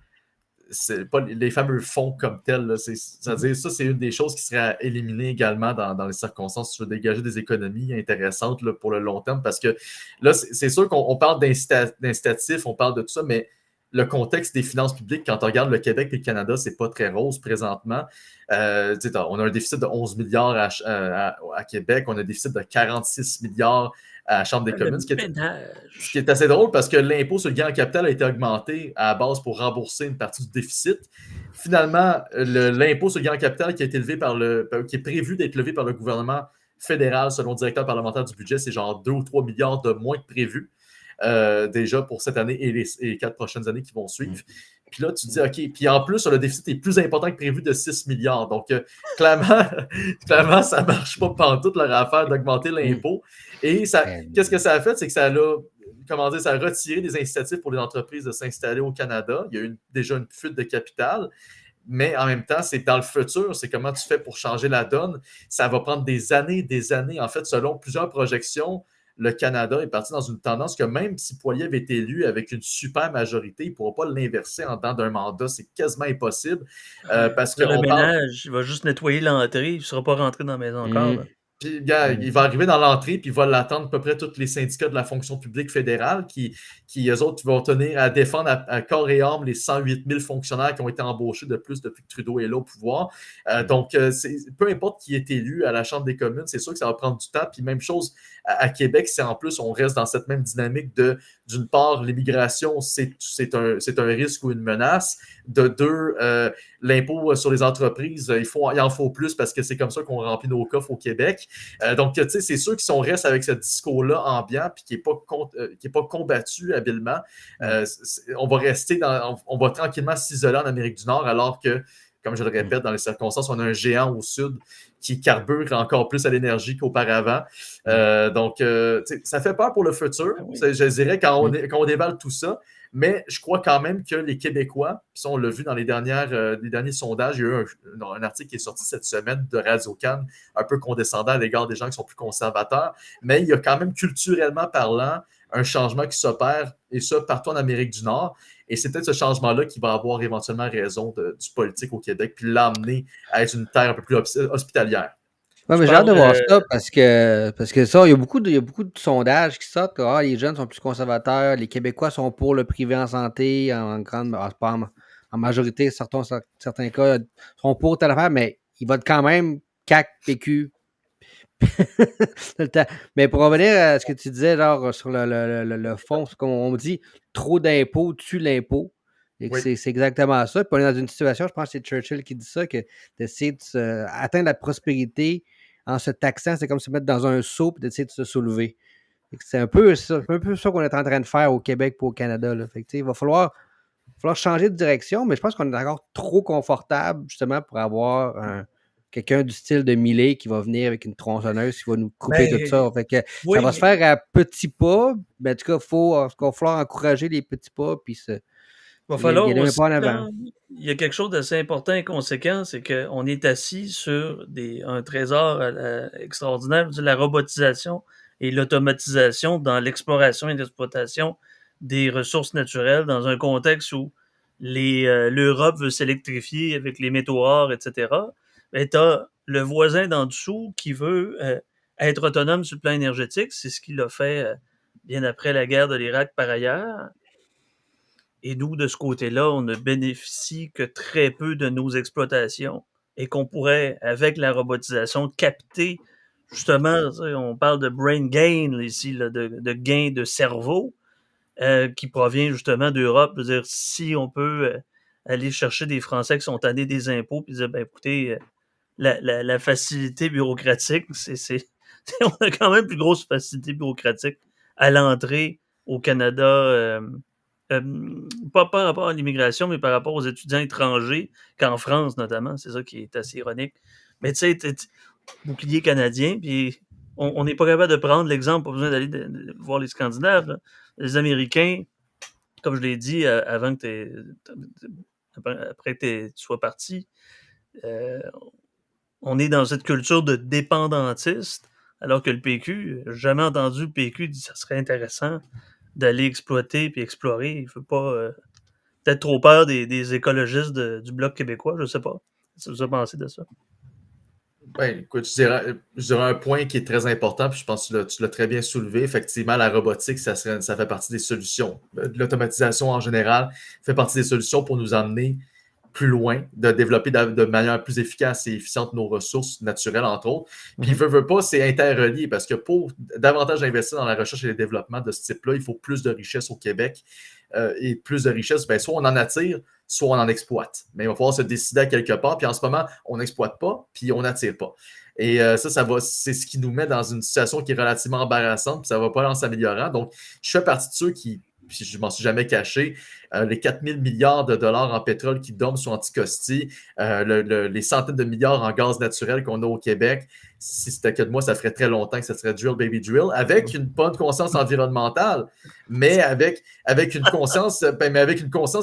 C'est pas les fameux fonds comme tels. Là, c'est-à-dire, ça, c'est une des choses qui serait éliminée également dans les circonstances. Tu veux dégager des économies intéressantes là, pour le long terme. Parce que là, c'est sûr qu'on parle d'incitatifs, on parle de tout ça, mais le contexte des finances publiques, quand on regarde le Québec et le Canada, c'est pas très rose présentement. On a un déficit de 11 milliards à Québec, on a un déficit de 46 milliards à la Chambre des communes, ce qui est assez drôle parce que l'impôt sur le gain en capital a été augmenté à la base pour rembourser une partie du déficit. Finalement, l'impôt sur le gain en capital qui est prévu d'être levé par le gouvernement fédéral, selon le directeur parlementaire du budget, c'est genre 2 ou 3 milliards de moins que prévu. Déjà pour cette année et les 4 prochaines années qui vont suivre. Puis là, tu te dis, OK, puis en plus, le déficit est plus important que prévu de 6 milliards. Donc, clairement, ça ne marche pas pantoute leur affaire d'augmenter l'impôt. Et qu'est-ce que ça a fait? C'est que ça a retiré des incitatifs pour les entreprises de s'installer au Canada. Il y a eu déjà une fuite de capital. Mais en même temps, c'est dans le futur, c'est comment tu fais pour changer la donne. Ça va prendre des années. En fait, selon plusieurs projections, le Canada est parti dans une tendance que même si Poilievre est élu avec une super majorité, il ne pourra pas l'inverser en temps d'un mandat. C'est quasiment impossible. Parce que le ménage, il va juste nettoyer l'entrée, il ne sera pas rentré dans la maison encore. Là. Puis, il va arriver dans l'entrée, puis il va l'attendre à peu près tous les syndicats de la fonction publique fédérale qui eux autres, vont tenir à défendre à corps et âme les 108 000 fonctionnaires qui ont été embauchés de plus depuis que Trudeau est là au pouvoir. Donc, peu importe qui est élu à la Chambre des communes, c'est sûr que ça va prendre du temps. Puis même chose à Québec, c'est en plus, on reste dans cette même dynamique d'une part, l'immigration, c'est un risque ou une menace. De deux, l'impôt sur les entreprises, il en faut plus parce que c'est comme ça qu'on remplit nos coffres au Québec. Donc, tu sais, c'est sûr que si on reste avec ce discours-là ambiant puis qui n'est pas combattu habilement, on va tranquillement s'isoler en Amérique du Nord alors que, comme je le répète, dans les circonstances, on a un géant au sud qui carbure encore plus à l'énergie qu'auparavant. Donc, ça fait peur pour le futur, je dirais, quand on déballe tout ça. Mais je crois quand même que les Québécois, puis ça, on l'a vu dans les derniers sondages, il y a eu un article qui est sorti cette semaine de Radio-Can, un peu condescendant à l'égard des gens qui sont plus conservateurs, mais il y a quand même, culturellement parlant, un changement qui s'opère, et ça, partout en Amérique du Nord. Et c'est peut-être ce changement-là qui va avoir éventuellement raison du politique au Québec, puis l'amener à être une terre un peu plus hospitalière. Oui, mais j'ai hâte de voir ça parce que ça, il y a beaucoup de sondages qui sortent que les jeunes sont plus conservateurs, les Québécois sont pour le privé en santé, en majorité, certains cas sont pour telle affaire, mais ils votent quand même CAQ, PQ. Mais pour revenir à ce que tu disais genre, sur le fond, comme on dit, trop d'impôts tue l'impôt. Et oui. C'est exactement ça. Puis on est dans une situation, je pense que c'est Churchill qui dit ça, que d'essayer d'atteindre la prospérité en se taxant, c'est comme se mettre dans un seau et d'essayer de se soulever. C'est un peu ça qu'on est en train de faire au Québec et au Canada. Là. Fait que, il va falloir changer de direction, mais je pense qu'on est encore trop confortable justement pour avoir quelqu'un du style de Milei qui va venir avec une tronçonneuse qui va nous couper tout ça. Fait que ça va se faire à petits pas. Mais en tout cas, il va falloir encourager les petits pas puis il va falloir aussi, il y a quelque chose d'assez important et conséquent, c'est qu'on est assis sur un trésor extraordinaire, la robotisation et l'automatisation dans l'exploration et l'exploitation des ressources naturelles dans un contexte où l'Europe veut s'électrifier avec les métaux rares, etc. Ben, t'as le voisin d'en dessous qui veut être autonome sur le plan énergétique. C'est ce qu'il a fait bien après la guerre de l'Irak par ailleurs. Et nous, de ce côté-là, on ne bénéficie que très peu de nos exploitations et qu'on pourrait, avec la robotisation, capter, justement, on parle de brain gain ici, là, de gain de cerveau qui provient justement d'Europe. Je veux dire, si on peut aller chercher des Français qui sont tannés des impôts puis dire, ben écoutez, la facilité bureaucratique, on a quand même plus grosse facilité bureaucratique à l'entrée au Canada, pas par rapport à l'immigration, mais par rapport aux étudiants étrangers, qu'en France notamment. C'est ça qui est assez ironique. Mais tu sais, bouclier canadien, puis on n'est pas capable de prendre l'exemple, pas besoin d'aller voir les Scandinaves. Là. Les Américains, comme je l'ai dit avant que après que tu sois parti, on est dans cette culture de dépendantiste, alors que le PQ, j'ai jamais entendu le PQ dire que ça serait intéressant d'aller exploiter puis explorer. Il ne faut pas peut-être trop peur des écologistes du Bloc québécois, je ne sais pas. Qu'est-ce que vous avez pensé de ça? Ben, écoute, je dirais un point qui est très important, puis je pense que tu l'as très bien soulevé. Effectivement, la robotique, ça fait partie des solutions. L'automatisation en général fait partie des solutions pour nous emmener plus loin, de développer de manière plus efficace et efficiente nos ressources naturelles, entre autres. Puis, veut pas, c'est interrelié parce que pour davantage investir dans la recherche et le développement de ce type-là, il faut plus de richesse au Québec. Et plus de richesse, ben, soit on en attire, soit on en exploite. Mais il va falloir se décider à quelque part. Puis en ce moment, on n'exploite pas, puis on n'attire pas. Et c'est ce qui nous met dans une situation qui est relativement embarrassante, puis ça ne va pas en s'améliorant. Donc, je fais partie de ceux qui, puis je ne m'en suis jamais caché, les 4 000 milliards de dollars en pétrole qui dorment sur Anticosti, les centaines de milliards en gaz naturel qu'on a au Québec. Si c'était que de moi, ça ferait très longtemps que ça serait drill, baby drill, avec une bonne conscience environnementale, mais avec une conscience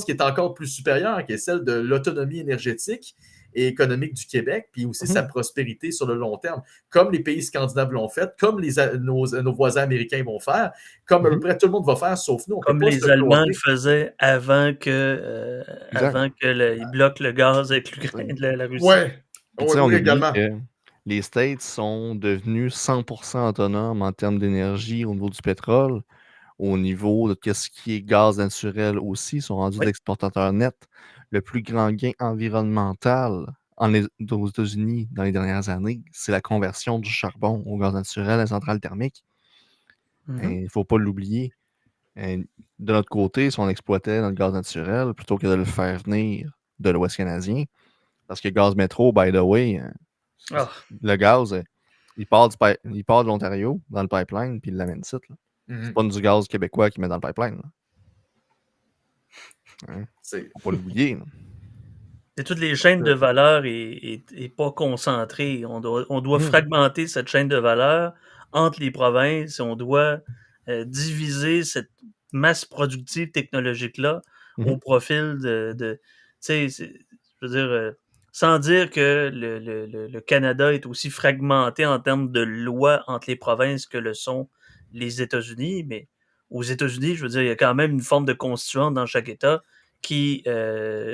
qui est encore plus supérieure, qui est celle de l'autonomie énergétique et économique du Québec, puis aussi sa prospérité sur le long terme, comme les pays scandinaves l'ont fait, comme nos voisins américains vont faire, comme à peu près tout le monde va faire, sauf nous. Comme les Allemands le faisaient avant qu'ils bloquent le gaz avec l'Ukraine de la Russie. Oui, également. Les States sont devenus 100% autonomes en termes d'énergie au niveau du pétrole, au niveau de ce qui est gaz naturel aussi, ils sont rendus l'exportateur net. Le plus grand gain environnemental aux États-Unis dans les dernières années, c'est la conversion du charbon au gaz naturel à la centrale thermique. Il ne faut pas l'oublier. De notre côté, si on exploitait notre gaz naturel, plutôt que de le faire venir de l'Ouest canadien, parce que Gaz Métro, by the way, le gaz, il part de l'Ontario dans le pipeline, puis il l'amène ici. C'est pas du gaz québécois qu'il met dans le pipeline. Faut pas l'oublier. Et toutes les chaînes de valeur n'est pas concentrées. On doit fragmenter cette chaîne de valeur entre les provinces. On doit diviser cette masse productive technologique-là au profil de tu sais, je veux dire, sans dire que le Canada est aussi fragmenté en termes de lois entre les provinces que le sont les États-Unis, mais aux États-Unis, je veux dire, il y a quand même une forme de constituante dans chaque État qui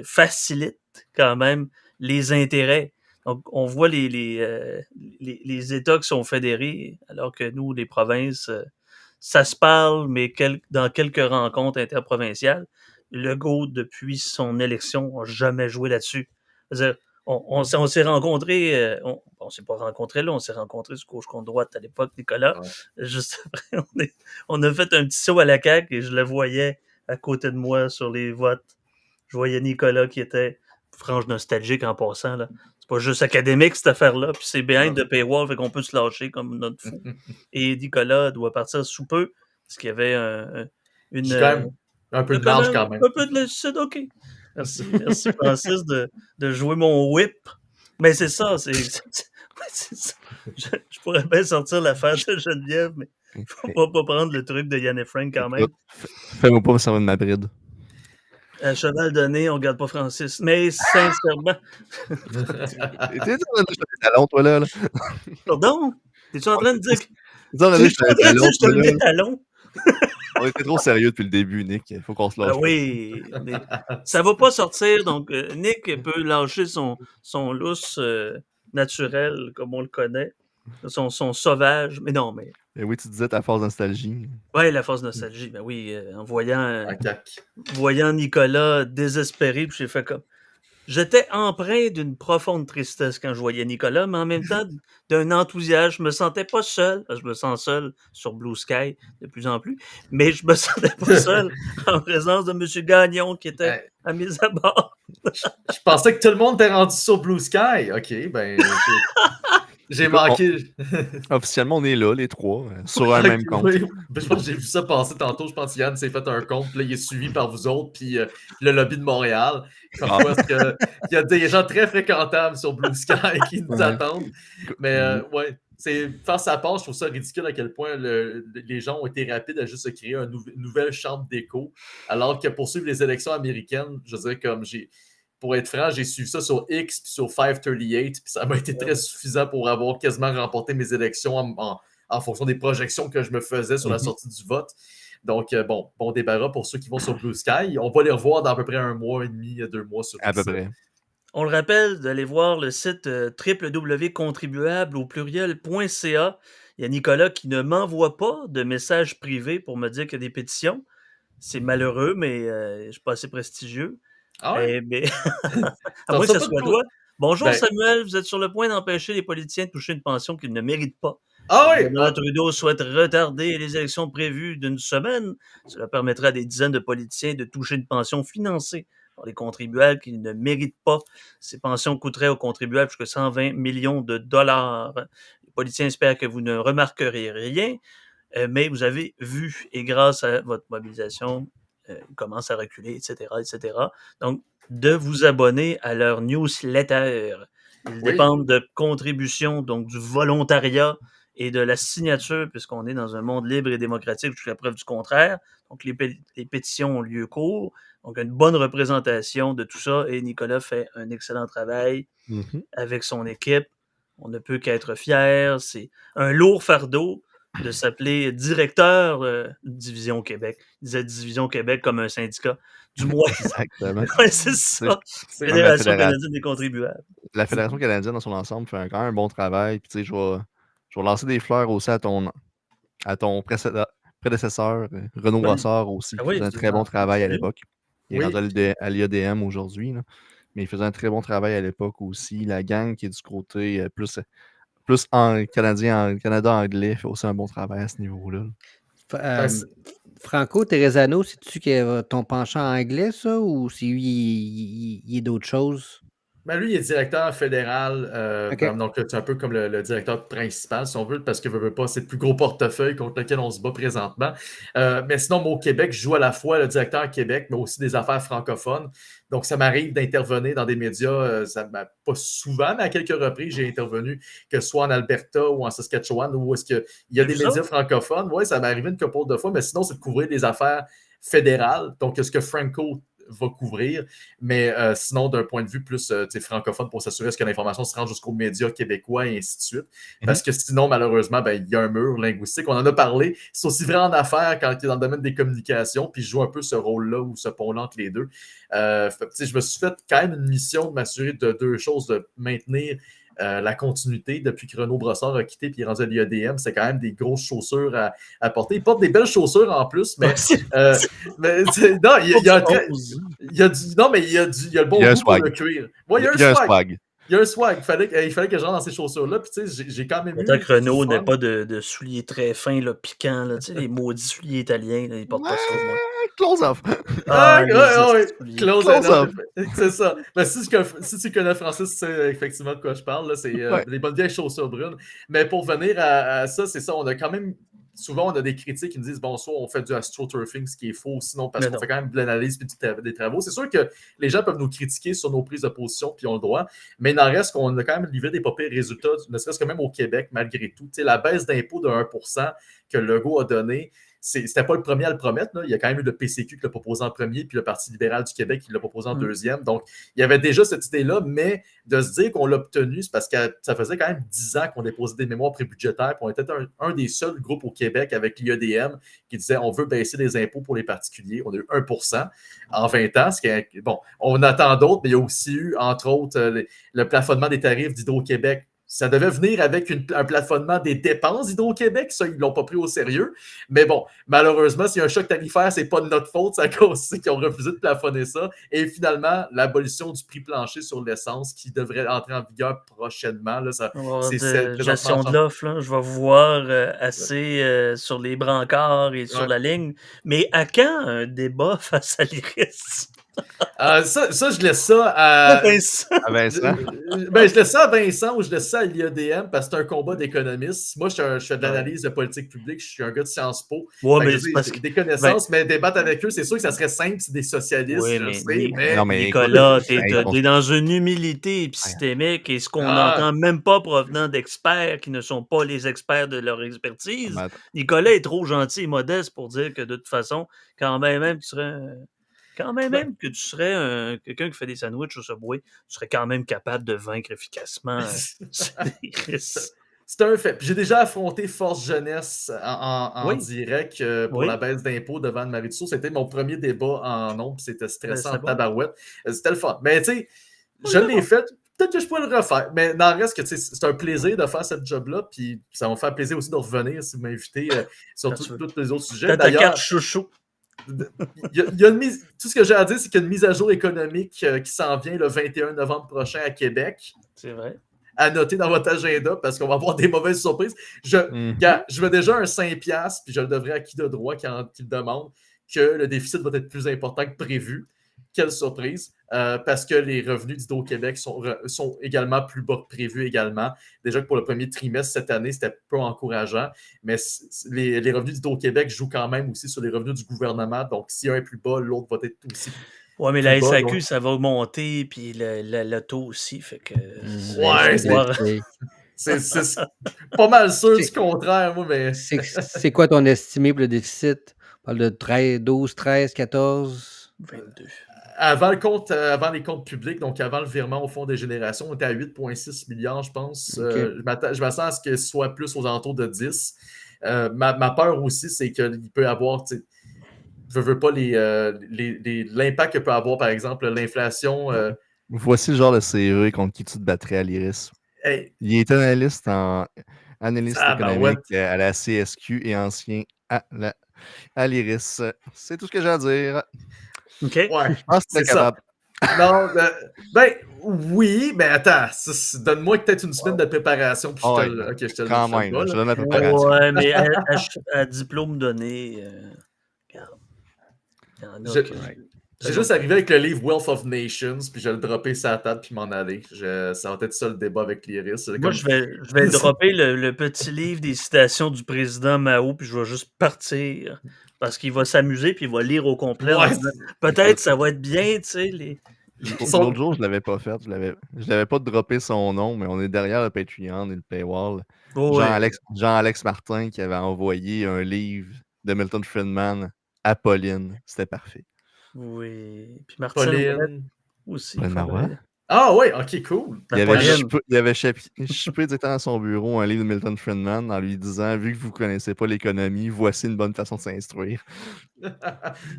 facilite quand même les intérêts. Donc, on voit les États qui sont fédérés, alors que nous, les provinces, ça se parle, mais dans quelques rencontres interprovinciales. Legault, depuis son élection, n'a jamais joué là-dessus. C'est-à-dire, on s'est rencontrés, on s'est pas rencontrés là, on s'est rencontrés sur gauche contre droite à l'époque, Nicolas. Juste après, on a fait un petit saut à la CAQ et je le voyais à côté de moi sur les votes. Je voyais Nicolas qui était franche nostalgique en passant. Là. C'est pas juste académique cette affaire-là, puis c'est behind the paywall, fait qu'on peut se lâcher comme notre fou. Et Nicolas doit partir sous peu, parce qu'il y avait un peu de marge quand même. Un peu de lassitude, OK. Merci Francis de jouer mon whip. Mais c'est ça, c'est ça. Je pourrais bien sortir l'affaire de Geneviève, mais faut pas prendre le truc de Yann et Frank quand même. Fais-moi pas ça va de ma bride. Cheval donné, on regarde pas Francis. Mais sincèrement. T'es en train de jeter des talons, toi, là? Pardon? T'es-tu en train de dire que je te mets des talons? On était trop sérieux depuis le début, Nick. Il faut qu'on se lâche. Oui, mais ça va pas sortir, donc Nick peut lâcher son lousse naturel, comme on le connaît, son sauvage, mais non, mais... Et oui, tu disais ta phase nostalgie. Ouais, la phase nostalgie, ben oui, en voyant Nicolas désespéré, puis j'ai fait comme... J'étais empreint d'une profonde tristesse quand je voyais Nicolas, mais en même temps d'un enthousiasme. Je me sentais pas seul. Je me sens seul sur Blue Sky de plus en plus, mais je me sentais pas seul en présence de M. Gagnon qui était à mes abords. Je pensais que tout le monde était rendu sur Blue Sky. OK, ben... J'ai manqué. Officiellement, on est là, les trois, sur un même compte. Oui. Je pense que j'ai vu ça passer tantôt. Je pense que Yann s'est fait un compte, puis là, il est suivi par vous autres, puis le lobby de Montréal. Comme quoi, il y a des gens très fréquentables sur Blue Sky qui nous attendent. Mais ouais, faire sa part, je trouve ça ridicule à quel point les gens ont été rapides à juste se créer une nouvelle chambre d'écho, alors que pour suivre les élections américaines, je veux dire, comme pour être franc, j'ai suivi ça sur X puis sur 538, puis ça m'a été très suffisant pour avoir quasiment remporté mes élections en fonction des projections que je me faisais sur la sortie du vote. Donc, bon débarras pour ceux qui vont sur Blue Sky. On va les revoir dans à peu près 1 mois et demi, 2 mois sur à peu près. On le rappelle d'aller voir le site www.contribuable au pluriel.ca. Il y a Nicolas qui ne m'envoie pas de messages privés pour me dire qu'il y a des pétitions. C'est malheureux, mais je ne suis pas assez prestigieux. Ah ouais? À moins que ce soit toi. Bonjour Samuel, vous êtes sur le point d'empêcher les politiciens de toucher une pension qu'ils ne méritent pas. Ah oui? Le Trudeau souhaite retarder les élections prévues d'une semaine. Cela permettra à des dizaines de politiciens de toucher une pension financée par les contribuables qu'ils ne méritent pas. Ces pensions coûteraient aux contribuables jusqu'à 120 millions de dollars. Les politiciens espèrent que vous ne remarquerez rien, mais vous avez vu, et grâce à votre mobilisation, ils commencent à reculer, etc., etc. Donc, de vous abonner à leur newsletter. Ils dépendent de contributions, donc du volontariat et de la signature, puisqu'on est dans un monde libre et démocratique jusqu'à preuve du contraire. Donc, les pétitions ont lieu court. Donc, une bonne représentation de tout ça. Et Nicolas fait un excellent travail avec son équipe. On ne peut qu'être fiers. C'est un lourd fardeau de s'appeler directeur Division Québec. Il disait Division Québec comme un syndicat. Du moins. Exactement. Ouais, c'est ça. Fédération canadienne des contribuables. La Fédération canadienne dans son ensemble fait quand même un bon travail. Puis, tu sais, je vais lancer des fleurs aussi à ton prédécesseur, Renaud Brossard aussi, qui faisait un très bon travail à l'époque. Il est rendu à l'IADM aujourd'hui, là. Mais il faisait un très bon travail à l'époque aussi. La gang qui est du côté plus Canada anglais fait aussi un bon travail à ce niveau-là. Franco Terresano, c'est-tu que ton penchant anglais, ça, ou c'est lui, il est d'autres choses? Ben lui, il est directeur fédéral, donc c'est un peu comme le directeur principal, si on veut, parce que veut pas, c'est le plus gros portefeuille contre lequel on se bat présentement. Mais sinon, moi, au Québec, je joue à la fois le directeur à Québec, mais aussi des affaires francophones. Donc, ça m'arrive d'intervenir dans des médias, pas souvent, mais à quelques reprises, j'ai intervenu, que ce soit en Alberta ou en Saskatchewan, où est-ce qu'il y a des médias francophones. Oui, ça m'est arrivé une couple de fois, mais sinon, c'est de couvrir des affaires fédérales. Donc, ce que Franco va couvrir, mais sinon, d'un point de vue plus francophone, pour s'assurer que l'information se rende jusqu'aux médias québécois et ainsi de suite. Parce que sinon, malheureusement, il y a un mur linguistique. On en a parlé. C'est aussi vrai en affaires quand tu es dans le domaine des communications, puis je joue un peu ce rôle-là ou ce pont-là entre les deux. Je me suis fait quand même une mission de m'assurer de deux choses, de maintenir la continuité depuis que Renaud Brossard a quitté et est rendu à l'IADM. C'est quand même des grosses chaussures à porter. Il porte des belles chaussures en plus, mais non, il y a le bon goût pour le cuir. Ouais, il y a un swag. Il y a un swag. Il fallait que je rentre dans ces chaussures-là. Puis, tu sais, j'ai quand même eu. Tant que Renaud n'a pas de souliers très fins, là, piquants, là, tu sais, les maudits souliers italiens, là, ils portent pas ça. Moi. Close off. Close off. C'est ça. Mais si tu connais Francis, c'est effectivement de quoi je parle. Là, c'est les bonnes vieilles chaussures brunes. Mais pour venir à ça, c'est ça. On a quand même. Souvent, on a des critiques qui nous disent soit on fait du astroturfing, ce qui est faux, sinon parce qu'on fait quand même de l'analyse et des travaux. C'est sûr que les gens peuvent nous critiquer sur nos prises de position, puis ils ont le droit, mais il en reste qu'on a quand même livré des pas pires résultats, ne serait-ce que même au Québec, malgré tout. T'sais, la baisse d'impôt de 1% que Legault a donné, c'était pas le premier à le promettre. Là. Il y a quand même eu le PCQ qui l'a proposé en premier, puis le Parti libéral du Québec qui l'a proposé en deuxième. Donc, il y avait déjà cette idée-là, mais de se dire qu'on l'a obtenu, c'est parce que ça faisait quand même 10 ans qu'on déposait des mémoires prébudgétaires, puis on était un des seuls groupes au Québec avec l'IEDM qui disait on veut baisser les impôts pour les particuliers. On a eu 1% en 20 ans. Bon, on attend d'autres, mais il y a aussi eu, entre autres, le plafonnement des tarifs d'Hydro-Québec. Ça devait venir avec un plafonnement des dépenses d'Hydro-Québec. Ça, ils ne l'ont pas pris au sérieux. Mais bon, malheureusement, s'il y a un choc tarifaire, ce n'est pas de notre faute. C'est à cause qu'ils ont refusé de plafonner ça. Et finalement, l'abolition du prix plancher sur l'essence qui devrait entrer en vigueur prochainement. Là, gestion de l'offre, là, je vais vous voir assez sur les brancards et sur la ligne. Mais à quand un débat face à l'IRIS? Ça, je laisse ça à Vincent. Je laisse ça à Vincent ou je laisse ça à l'IEDM parce que c'est un combat d'économistes. Moi, je fais de l'analyse de politique publique. Je suis un gars de Sciences Po. Ouais, mais c'est parce que des connaissances, mais débattre avec eux, c'est sûr que ça serait simple, c'est des socialistes. Oui, mais Nicolas, t'es dans une humilité épistémique et ce qu'on n'entend même pas provenant d'experts qui ne sont pas les experts de leur expertise. Nicolas est trop gentil et modeste pour dire que de toute façon, quand même tu serais... Quand même que tu serais quelqu'un qui fait des sandwichs au Subway, tu serais quand même capable de vaincre efficacement C'est un fait. Puis j'ai déjà affronté Force Jeunesse en direct pour la baisse d'impôts devant Marie Dussault. C'était mon premier débat en nombre, puis c'était stressant en tabarouette. C'était le fun. Mais tu sais, je l'ai fait. Peut-être que je pourrais le refaire. Mais n'en reste que c'est un plaisir de faire cette job-là. Puis ça va me faire plaisir aussi de revenir si vous m'invitez sur tous les autres sujets. T'as ta carte chouchou. Tout ce que j'ai à dire, c'est qu'il y a une mise à jour économique qui s'en vient le 21 novembre prochain à Québec. C'est vrai. À noter dans votre agenda parce qu'on va avoir des mauvaises surprises. Je veux déjà un 5$, puis je le devrais à qui de droit qui le demande, que le déficit va être plus important que prévu. Quelle surprise! Parce que les revenus d'Hydro-Québec sont également plus bas que prévu également. Déjà que pour le premier trimestre cette année, c'était peu encourageant, mais les revenus d'Hydro-Québec jouent quand même aussi sur les revenus du gouvernement. Donc, s'il y a un plus bas, l'autre va être aussi. Oui, mais la SAQ, ça va augmenter, puis le taux aussi, fait que... c'est pas mal sûr du contraire, moi, mais... C'est quoi ton estimé pour le déficit? On parle de 12, 13, 14? 22. Avant les comptes publics, donc avant le virement au Fonds des générations, on était à 8,6 milliards, je pense. Okay. Je m'attends à ce que ce soit plus aux alentours de 10. Ma peur aussi, c'est qu'il peut y avoir... Je veux pas l'impact que peut avoir, par exemple, l'inflation. Voici le genre de CV contre qui tu te battrais à l'IRIS. Hey. Il est analyste économique à la CSQ et ancien à l'IRIS. C'est tout ce que j'ai à dire. OK. Ouais, c'est capable. Non, oui, mais attends, donne-moi peut-être une semaine de préparation. Puis je te quand le même, je donne la préparation. Ouais, mais à diplôme donné, j'ai juste arrivé avec le livre Wealth of Nations, puis je vais le dropper sur la table puis m'en aller. Ça va être ça le débat avec l'IRIS. Moi, je vais dropper le petit livre des citations du président Mao, puis je vais juste partir parce qu'il va s'amuser puis il va lire au complet. Ouais. Peut-être ça va être bien, tu sais. L'autre jour, je l'avais pas fait. Je l'avais pas droppé son nom, mais on est derrière le Patreon et le paywall. Jean-Alex Martin qui avait envoyé un livre de Milton Friedman à Pauline. C'était parfait. Oui. Puis Pauline aussi. Ah oui, ok, cool. Il avait chipé directement à son bureau un livre de Milton Friedman en lui disant « Vu que vous ne connaissez pas l'économie, voici une bonne façon de s'instruire. »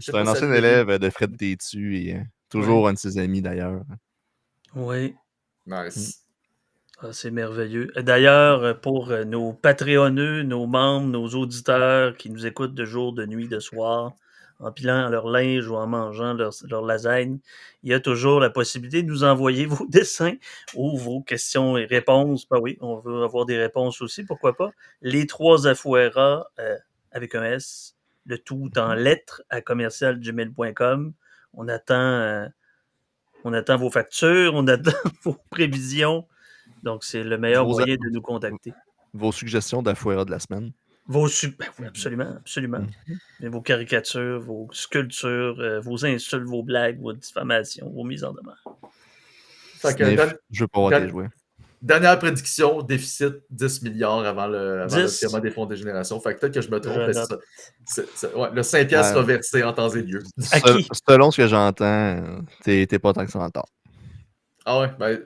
C'est un ancien élève de Fred Tétu et toujours un de ses amis d'ailleurs. Oui. Nice. C'est merveilleux. D'ailleurs, pour nos Patreonneux, nos membres, nos auditeurs qui nous écoutent de jour, de nuit, de soir, en pilant leur linge ou en mangeant leur lasagne, il y a toujours la possibilité de nous envoyer vos dessins ou vos questions et réponses. Ben oui, on veut avoir des réponses aussi, pourquoi pas. Les 3 Afuera avec un S, le tout en lettres à commercial@gmail.com. On attend vos factures, on attend vos prévisions. Donc, c'est le meilleur moyen de nous contacter. Vos suggestions d'Afuera de la semaine. Oui, absolument. Mais vos caricatures, vos sculptures, vos insultes, vos blagues, vos diffamations, vos mises en demeure. Je veux pas voir tes jouets. Dernière prédiction, déficit 10 milliards avant le 10. paiement des fonds de génération. Fait que peut-être que je me trompe, Je mais c'est note. ça. Ouais, le 5 piastres Ouais. reversé en temps et lieu. À qui? Selon ce que j'entends, t'es pas tant que ça en tort. Ah ouais, ben,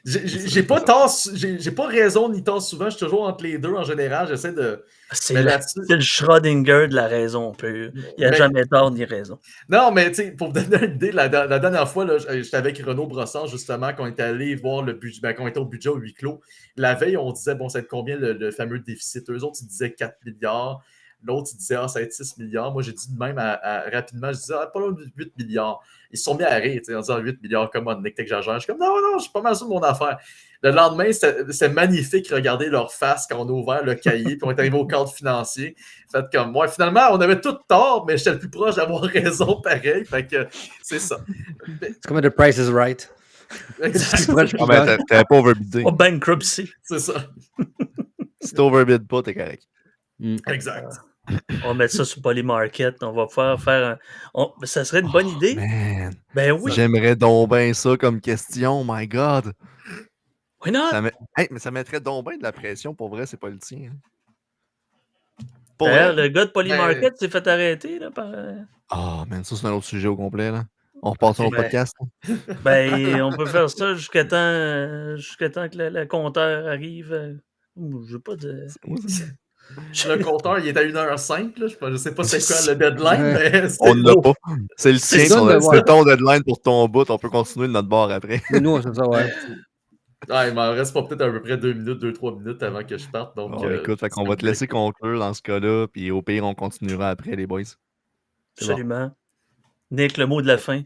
j'ai pas tort, j'ai pas raison ni tort souvent, je suis toujours entre les deux en général, j'essaie de... C'est Mais le, là-dessus... c'est le Schrödinger de la raison pure. Il n'y a Mais- jamais tort ni raison. Non, mais tu sais, pour vous donner une idée, la dernière fois, là, j'étais avec Renaud Brossard, justement, quand on était allé voir le budget, quand on était au budget au huis clos. La veille, on disait, bon, ça va être combien le fameux déficit? Eux autres, ils disaient 4 milliards. L'autre, il disait, ah, ça va être 6 milliards. Moi, j'ai dit de même rapidement, je disais, ah, pas loin de 8 milliards. Ils se sont mis à rire, en disant 8 milliards, comme on, Nick, t'exagères. Je suis comme, non, je suis pas mal sûr de mon affaire. Le lendemain, c'est magnifique regarder leur face quand on a ouvert le cahier, puis on est arrivé au cadre financier. Fait comme moi, finalement, on avait tout tort, mais j'étais le plus proche d'avoir raison pareil. Fait que c'est ça. C'est comme The Price is Right. Exact. Ah, ben, t'avais pas overbidé. Oh, bankruptcy. C'est ça. Si t'overbid pas, t'es correct. Exact. On va mettre ça sur Polymarket. On va faire un. Ça serait une bonne idée. Man, Ben oui. j'aimerais donc bien ça comme question, my God. Why not? Mais ça mettrait donc bien de la pression pour vrai, ces politiciens. Pour D'ailleurs, vrai. le gars de Polymarket s'est fait arrêter là, par. Ah, man, ça, c'est un autre sujet au complet, là. On repart sur Ok, notre podcast. Ben, on peut faire ça jusqu'à temps que le compteur arrive. Je veux pas de. Le compteur, il est à 1h05. Là. Je sais pas c'est quoi le deadline, mais On ne l'a beau. pas. C'est le C'est tien. ça, de voir. C'est ton deadline pour ton bout. On peut continuer de notre bord après. Mais nous, on sait ça, ouais. il m'en reste pas peut-être à peu près 2-3 minutes avant que je parte. Donc, Bon, écoute, fait qu'on va te laisser conclure dans ce cas-là, puis au pire, on continuera après, les boys. Absolument. Nick, le mot de la fin.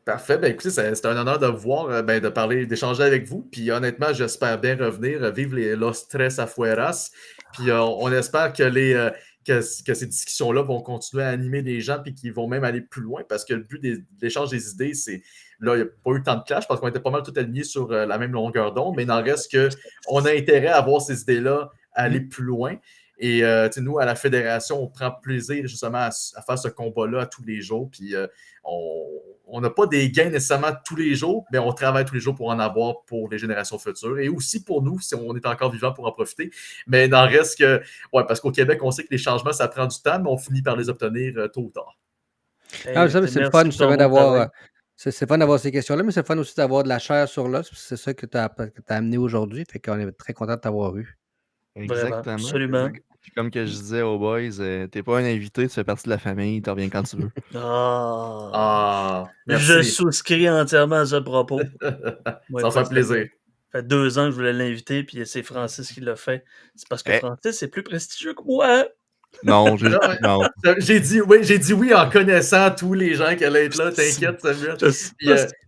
Parfait. Ben, écoutez, c'était un honneur de vous voir, de parler, d'échanger avec vous. Puis honnêtement, j'espère bien revenir. Vive les Los Tres Afueras. Puis on espère que que ces discussions-là vont continuer à animer les gens puis qu'ils vont même aller plus loin parce que le but de l'échange des idées, c'est... Là, il n'y a pas eu tant de clash parce qu'on était pas mal tout alignés sur la même longueur d'onde, mais il en reste qu'on a intérêt à avoir ces idées-là, à aller plus loin. Et nous, à la Fédération, on prend plaisir justement à faire ce combat-là à tous les jours. Puis on n'a pas des gains nécessairement tous les jours, mais on travaille tous les jours pour en avoir pour les générations futures et aussi pour nous, si on est encore vivant pour en profiter. Mais il en reste que, ouais, parce qu'au Québec, on sait que les changements, ça prend du temps, mais on finit par les obtenir tôt ou tard. Ah, ça, c'est le fun, justement, d'avoir. C'est fun d'avoir ces questions-là, mais c'est fun aussi d'avoir de la chair sur l'os. C'est ça que tu as amené aujourd'hui. Fait qu'on est très content de t'avoir eu. Exactement. Vraiment, absolument. Puis comme que je disais aux boys, t'es pas un invité, tu fais partie de la famille, tu reviens quand tu veux. Merci. Je souscris entièrement à ce propos. Ça fait plaisir. Ça fait 2 ans que je voulais l'inviter, puis c'est Francis qui l'a fait. C'est parce que Francis est plus prestigieux que moi. Non, non. J'ai dit oui en connaissant tous les gens qui allaient être là, t'inquiète, Samuel.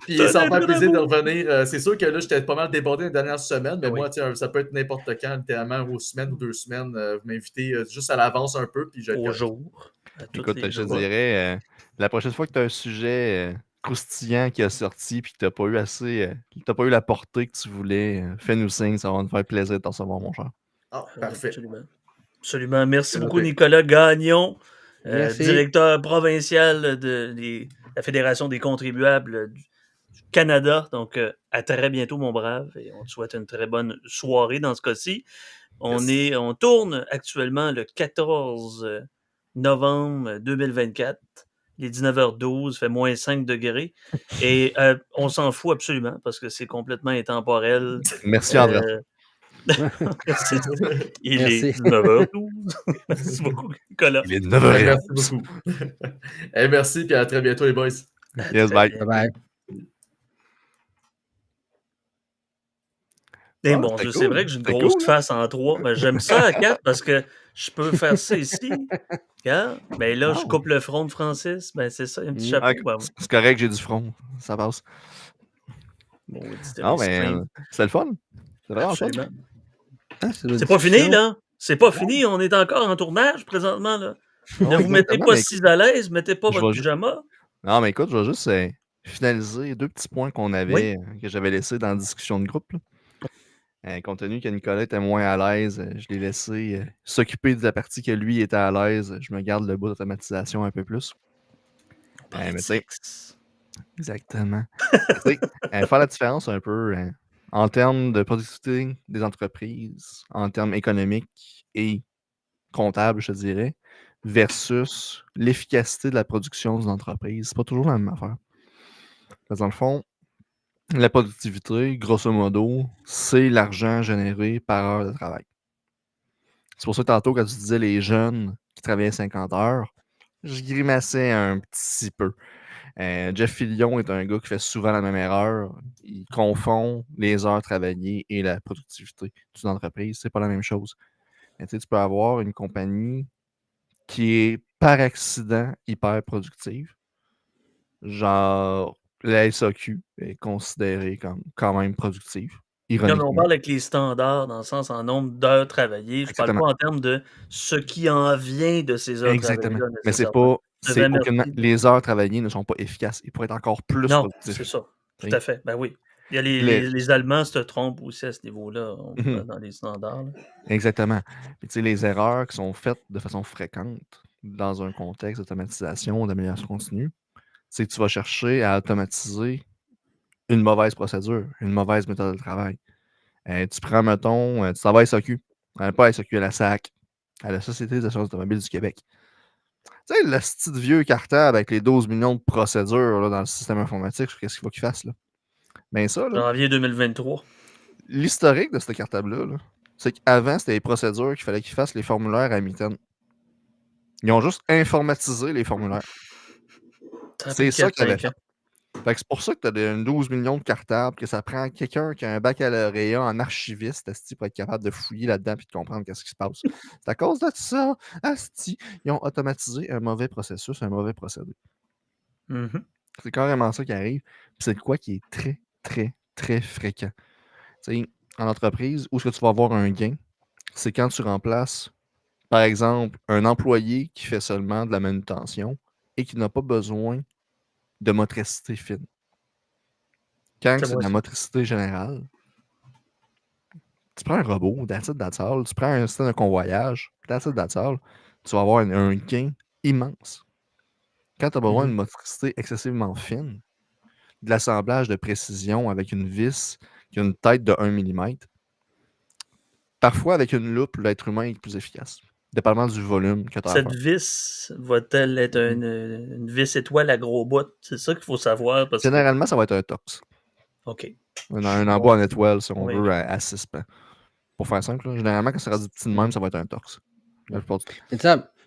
Puis ça me fait plaisir de revenir. C'est sûr que là, j'étais pas mal débordé les dernières semaines, mais moi, ça peut être n'importe quand, littéralement, aux semaines ou 2 semaines, vous m'invitez juste à l'avance un peu, puis au jour. Écoute, je te dirais, la prochaine fois que tu as un sujet croustillant qui a sorti puis que tu n'as pas eu t'as pas eu la portée que tu voulais, fais-nous signe, ça va nous faire plaisir de t'en recevoir, mon cher. Parfait. Absolument. Merci beaucoup, Nicolas Gagnon, Merci. directeur provincial de la Fédération des contribuables du Canada. Donc, à très bientôt, mon brave, et on te souhaite une très bonne soirée dans ce cas-ci. On tourne actuellement le 14 novembre 2024. Il est 19h12, il fait moins 5 degrés. Et on s'en fout absolument parce que c'est complètement intemporel. Merci, André. Il est 19h12. Merci beaucoup, Nicolas. Il est 9h. Merci beaucoup. Merci, puis à très bientôt, les boys. Yes, bye. Bye. Bon, c'est vrai que j'ai une grosse face en 3, mais j'aime ça à 4 parce que je peux faire ça ici. Regarde. Mais là, je coupe le front de Francis. Ben, c'est ça, un petit chapeau. C'est correct, j'ai du front. Ça passe. Bon, non, mais c'est le fun. C'est vraiment le fun. C'est pas fini, là. C'est pas fini. On est encore en tournage présentement, là. Ne vous mettez pas si à l'aise. Mettez pas votre pyjama. Non, mais écoute, je vais juste finaliser 2 petits points qu'on avait, que j'avais laissés dans la discussion de groupe. Là. Compte tenu que Nicolas était moins à l'aise, je l'ai laissé s'occuper de la partie que lui était à l'aise. Je me garde le bout d'automatisation un peu plus. Mais exactement. Faire la différence un peu en termes de productivité des entreprises, en termes économiques et comptables, je te dirais, versus l'efficacité de la production d'une entreprise. C'est pas toujours la même affaire. Parce que dans le fond, la productivité, grosso modo, c'est l'argent généré par heure de travail. C'est pour ça que tantôt, quand tu disais les jeunes qui travaillaient 50 heures, je grimaçais un petit peu. Jeff Fillion est un gars qui fait souvent la même erreur. Il confond les heures travaillées et la productivité d'une entreprise. C'est pas la même chose. Mais, tu peux avoir une compagnie qui est par accident hyper productive. Genre, la SAQ est considérée comme quand même productive. Non, mais on Ironiquement. parle avec les standards, dans le sens en nombre d'heures travaillées. Je parle Exactement. pas en termes de ce qui en vient de ces heures Exactement. travaillées-là, Mais c'est nécessairement. pas. Je te C'est aucunement. remercie. Les heures travaillées ne sont pas efficaces. Ils pourraient être encore plus Non, productifs. c'est ça. Tout Tu à fait. Ben oui. Il y a Les- les Allemands se trompent aussi à ce niveau-là, Mhm. dans les standards. Là. Exactement. Puis, tu sais, les erreurs qui sont faites de façon fréquente dans un contexte d'automatisation, d'amélioration continue, c'est que tu vas chercher à automatiser une mauvaise procédure, une mauvaise méthode de travail. Tu prends, mettons, tu travailles à SAQ. Pas à SAQ, à la SAC, à la Société d'assurance automobile du Québec. Tu sais, le petit vieux cartable avec les 12 millions de procédures là, dans le système informatique, qu'est-ce qu'il faut qu'il fasse là? Ben ça, là, Janvier 2023. l'historique de ce cartable-là, là, c'est qu'avant, c'était les procédures qu'il fallait qu'ils fassent les formulaires à mitaine. Ils ont juste informatisé les formulaires. Ça a C'est pris ça qu'ils avaient 4-5 ans. fait. Fait que c'est pour ça que tu as 12 millions de cartables, que ça prend quelqu'un qui a un baccalauréat en archiviste asti, pour être capable de fouiller là-dedans et de comprendre qu'est-ce qui se passe. C'est à cause de ça, asti, ils ont automatisé un mauvais processus, un mauvais procédé. Mhm. C'est carrément ça qui arrive. Puis c'est quoi qui est très, très, très fréquent. T'sais, en entreprise, où est-ce que tu vas avoir un gain? C'est quand tu remplaces, par exemple, un employé qui fait seulement de la manutention et qui n'a pas besoin de motricité fine. Quand C'est c'est de moi la ça. motricité générale, tu prends un robot, that's it, that's all, tu prends un système de convoyage, that's it, that's all, tu vas avoir un gain immense. Quand tu as besoin d'une motricité excessivement fine, de l'assemblage de précision avec une vis qui a une tête de 1 mm, parfois avec une loupe, l'être humain est plus efficace, dépendamment du volume que tu as à Cette faire. vis va-t-elle être une vis étoile à gros bout? C'est ça qu'il faut savoir. Parce que... Généralement, ça va être un tox. OK. Un embout en étoile, si on Oui. veut, à 6 pans. Pour faire simple, là, généralement, quand ça reste du petit de même, ça va être un tox. La plupart du temps.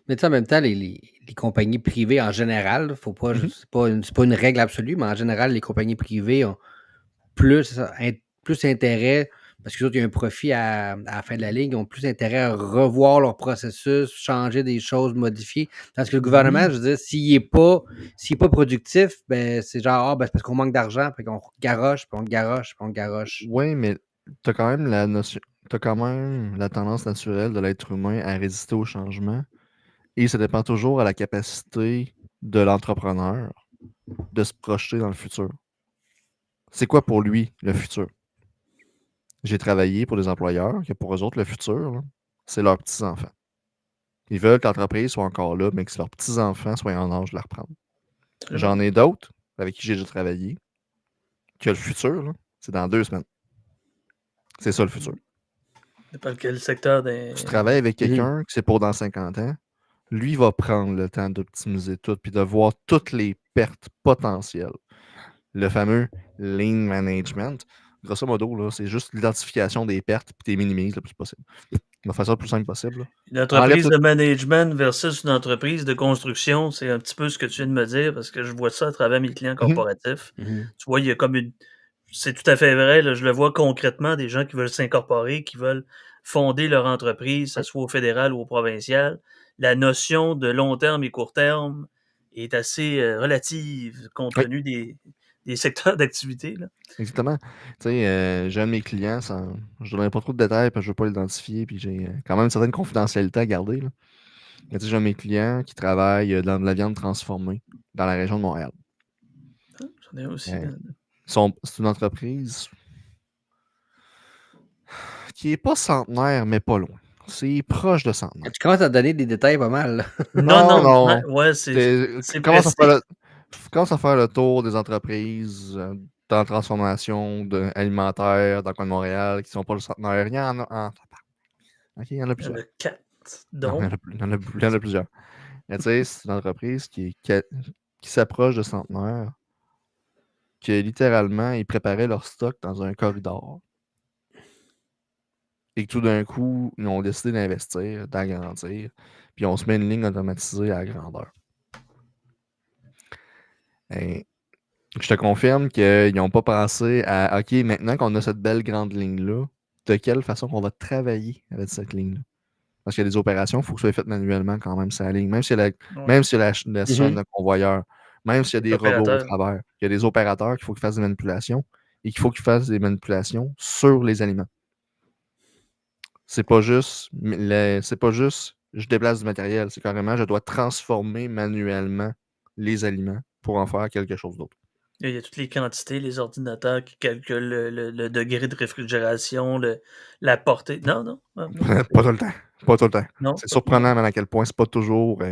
Mais tu sais, en même temps, les compagnies privées en général, faut pas, c'est pas une règle absolue, mais en général, les compagnies privées ont plus intérêt, parce qu'ils il y a un profit à la fin de la ligne, ils ont plus intérêt à revoir leur processus, changer des choses, modifier. Parce que le gouvernement, je veux dire, s'il n'est pas productif, ben c'est genre, ben, c'est parce qu'on manque d'argent, fait qu'on garoche, puis on garoche, puis on garoche. Oui, mais tu as quand même la notion. Tu as quand même la tendance naturelle de l'être humain à résister au changement. Et ça dépend toujours à la capacité de l'entrepreneur de se projeter dans le futur. C'est quoi pour lui le futur? J'ai travaillé pour des employeurs que pour eux autres, le futur, là, c'est leurs petits-enfants. Ils veulent que l'entreprise soit encore là, mais que leurs petits-enfants soient en âge de la reprendre. J'en ai d'autres avec qui j'ai déjà travaillé que le futur, là, c'est dans 2 semaines. C'est ça le futur. Dépend quel secteur Tu travailles avec quelqu'un qui c'est pour dans 50 ans. Lui va prendre le temps d'optimiser tout puis de voir toutes les pertes potentielles. Le fameux lean management, grosso modo, là, c'est juste l'identification des pertes puis tu les minimises le plus possible. On va faire ça le plus simple possible. Là. Une entreprise de management versus une entreprise de construction, c'est un petit peu ce que tu viens de me dire parce que je vois ça à travers mes clients corporatifs. Tu vois, il y a comme une... C'est tout à fait vrai, là, je le vois concrètement, des gens qui veulent s'incorporer, qui veulent fonder leur entreprise, que ce soit au fédéral ou au provincial. La notion de long terme et court terme est assez relative compte tenu des secteurs d'activité. Là. Exactement. Tu sais, j'ai un de mes clients, je ne donnerai pas trop de détails parce que je ne veux pas l'identifier, puis j'ai quand même une certaine confidentialité à garder. Là. Mais j'ai un de mes clients qui travaille dans de la viande transformée dans la région de Montréal. J'en ai aussi. C'est une entreprise qui n'est pas centenaire, mais pas loin. C'est proche de centenaire. Tu commences à donner des détails pas mal. Là. Non. Ouais, c'est commence à faire le tour des entreprises en transformation alimentaire dans le coin de Montréal qui ne sont pas le centenaire. Il y en a, OK, il y en a Il y en plusieurs. a 4, Non, dont... il y en a plusieurs. Mais tu sais, c'est une entreprise qui s'approche de centenaire, que littéralement, ils préparaient leur stock dans un corridor. Et que tout d'un coup, ils ont décidé d'investir, d'agrandir, puis on se met une ligne automatisée à la grandeur. Et je te confirme qu'ils n'ont pas pensé à OK, maintenant qu'on a cette belle grande ligne-là, de quelle façon on va travailler avec cette ligne-là. Parce qu'il y a des opérations, il faut que ça soit fait manuellement quand même, ça ligne. Même si la chaîne de convoyeur, même s'il y a des robots au travers, il y a des opérateurs qu'il faut qu'ils fassent des manipulations et qu'il faut qu'ils fassent des manipulations sur les aliments. C'est pas juste je déplace du matériel, c'est carrément je dois transformer manuellement les aliments pour en faire quelque chose d'autre. Il y a toutes les quantités, les ordinateurs qui calculent le degré de réfrigération, la portée. Non. Pas tout le temps. Pas tout le temps. Non, c'est surprenant même à quel point c'est pas toujours.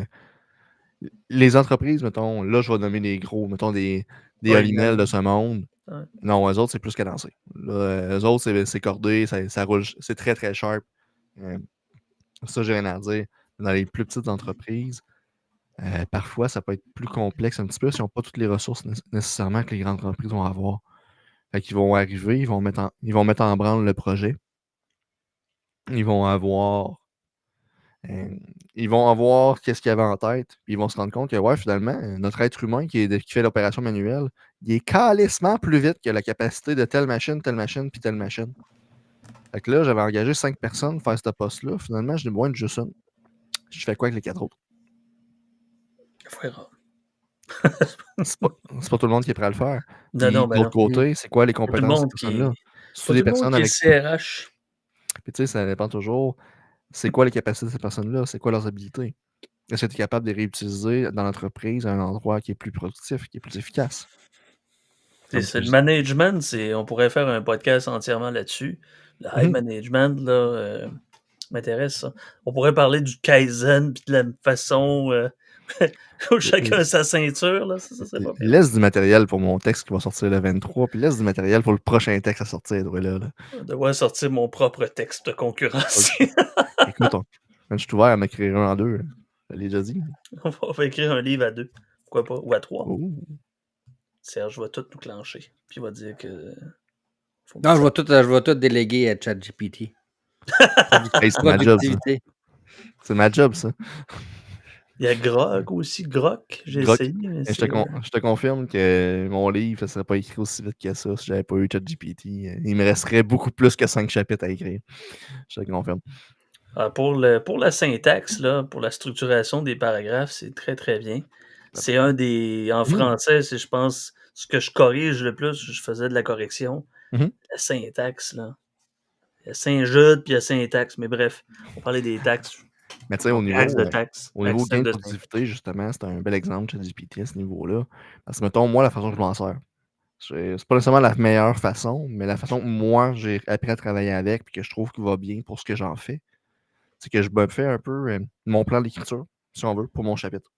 Les entreprises, mettons, là je vais nommer des gros, mettons des Honeywell de ce monde. Ouais. Non, eux autres, c'est plus cadencé. Eux autres, c'est cordé, ça roule, c'est très très sharp. Ça, j'ai rien à dire. Dans les plus petites entreprises, parfois, ça peut être plus complexe un petit peu s'ils n'ont pas toutes les ressources nécessairement que les grandes entreprises vont avoir. Fait qu'ils vont arriver, ils vont mettre en branle le projet. Ils vont avoir qu'est-ce qu'il y avait en tête, puis ils vont se rendre compte que, ouais, finalement, notre être humain qui fait l'opération manuelle, il est calissement plus vite que la capacité de telle machine, puis telle machine. Fait que là, j'avais engagé 5 personnes pour faire ce poste-là. Finalement, je n'ai besoin de juste une. Je fais quoi avec les 4 autres? C'est pas tout le monde qui est prêt à le faire. Puis, de l'autre côté, c'est quoi les compétences de ces personnes-là? C'est des personnes avec CRH. Puis tu sais, ça dépend toujours. C'est quoi les capacités de ces personnes-là? C'est quoi leurs habilités? Est-ce que tu es capable de les réutiliser dans l'entreprise à un endroit qui est plus productif, qui est plus efficace? C'est le management, on pourrait faire un podcast entièrement là-dessus. Le high management, là, m'intéresse ça. On pourrait parler du Kaizen puis de la façon où chacun a sa ceinture. Là. Ça serait pas pire. Laisse du matériel pour mon texte qui va sortir le 23, puis laisse du matériel pour le prochain texte à sortir. Là. Je devrais sortir mon propre texte de concurrence. Écoute, je suis ouvert à m'écrire un en deux. Je l'ai déjà dit. On va écrire un livre à 2. Pourquoi pas? Ou à 3. Oh. Serge va tout nous clencher. Puis il va dire que... Non, je vais tout déléguer à ChatGPT. Hey, c'est ma job, ça. C'est ma job, ça. Il y a Grok aussi. Grok, j'ai essayé. Mais je te confirme que mon livre ne serait pas écrit aussi vite que ça si j'avais pas eu ChatGPT. Il me resterait beaucoup plus que 5 chapitres à écrire. Je te confirme. Pour la syntaxe, là, pour la structuration des paragraphes, c'est très, très bien. C'est un des... En français, c'est, je pense, ce que je corrige le plus, je faisais de la correction. La syntaxe, là. Il y a Saint-Jude, puis il y a syntaxe. Mais bref, on parlait des taxes. Mais tu sais, au niveau gain de productivité, justement, c'est un bel exemple de ChatGPT à ce niveau-là. Parce que, mettons, moi, la façon que je m'en sers, c'est pas nécessairement la meilleure façon, mais la façon que moi, j'ai appris à travailler avec puis que je trouve qu'il va bien pour ce que j'en fais, c'est que je me fais un peu mon plan d'écriture, si on veut, pour mon chapitre.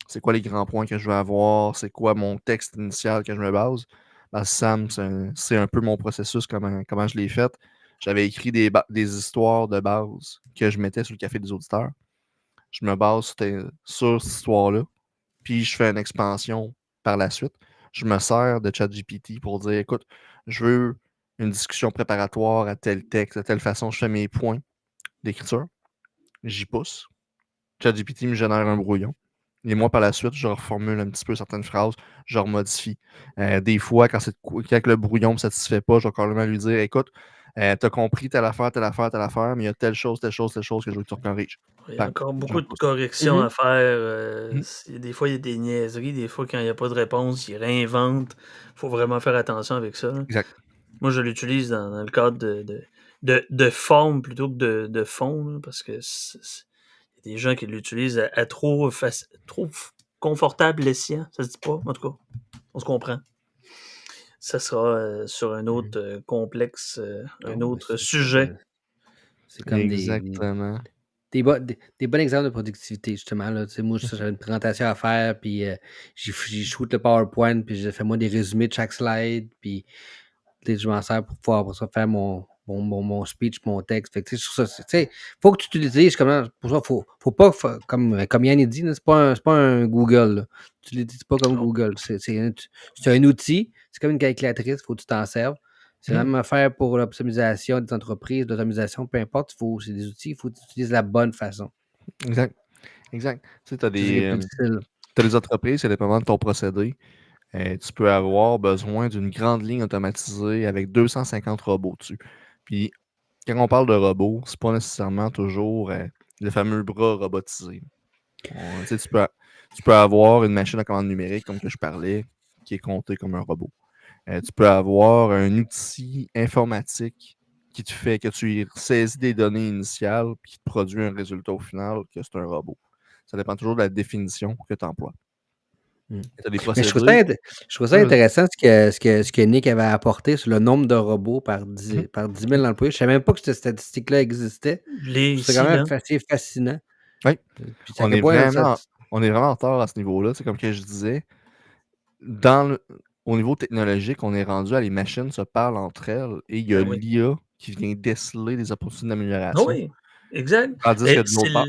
C'est quoi les grands points que je veux avoir? C'est quoi mon texte initial que je me base? Ben, Sam, c'est un peu mon processus, comment je l'ai fait. J'avais écrit des histoires de base que je mettais sur le café des auditeurs. Je me base sur cette histoire-là. Puis je fais une expansion par la suite. Je me sers de ChatGPT pour dire, écoute, je veux une discussion préparatoire à tel texte, de telle façon, je fais mes points d'écriture. J'y pousse. ChatGPT me génère un brouillon. Et moi, par la suite, je reformule un petit peu certaines phrases, je remodifie. Des fois, quand le brouillon ne me satisfait pas, je vais carrément lui dire, écoute, t'as compris telle affaire, mais il y a telle chose que je veux que tu corriges. Il y a encore beaucoup de corrections à faire. Des fois, il y a des niaiseries. Des fois, quand il n'y a pas de réponse, il réinvente. Il faut vraiment faire attention avec ça. Exact. Moi, je l'utilise dans le cadre de forme plutôt que de fond, là, parce que il y a des gens qui l'utilisent à trop confortable l'escient. Ça se dit pas, en tout cas. On se comprend. Ça sera sur un autre complexe, un autre sujet. C'est comme exactement. des bons exemples de productivité, justement. Là. Tu sais, moi, j'avais une présentation à faire, puis j'ai shoot le PowerPoint, puis j'ai fait moi des résumés de chaque slide, puis tu sais, je m'en sers pour pouvoir après ça, faire mon speech, mon texte. Fait que, tu sais, sur ça, tu sais, faut que tu utilises pour ça, faut pas, comme Yann a dit, là, c'est pas un Google. Là. Tu l'utilises pas comme Non. Google. C'est un outil, c'est comme une calculatrice, faut que tu t'en serves. C'est la même affaire pour l'optimisation des entreprises, l'automisation, peu importe, c'est des outils, il faut que tu utilises de la bonne façon. Exact. Exact. Tu sais, tu as C'est ça qui est plus difficile. des entreprises, ça dépend de ton procédé. Tu peux avoir besoin d'une grande ligne automatisée avec 250 robots dessus. Puis, quand on parle de robots, c'est pas nécessairement toujours le fameux bras robotisé. Tu sais, tu peux avoir une machine à commande numérique, comme que je parlais, qui est comptée comme un robot. Tu peux avoir un outil informatique qui te fait que tu saisis des données initiales et qui te produit un résultat au final, que c'est un robot. Ça dépend toujours de la définition que tu emploies. Mm. Tu as des Mais procédés. je trouve ça intéressant ce que Nick avait apporté sur le nombre de robots par 10 000 employés. Je ne savais même pas que cette statistique-là existait. C'est quand même assez fascinant. Oui. Puis On est vraiment en retard à ce niveau-là. C'est comme que je disais, au niveau technologique, on est rendu à les machines se parlent entre elles et il y a l'IA qui vient déceler des opportunités d'amélioration. Oui, exact. Tandis que de l'autre part,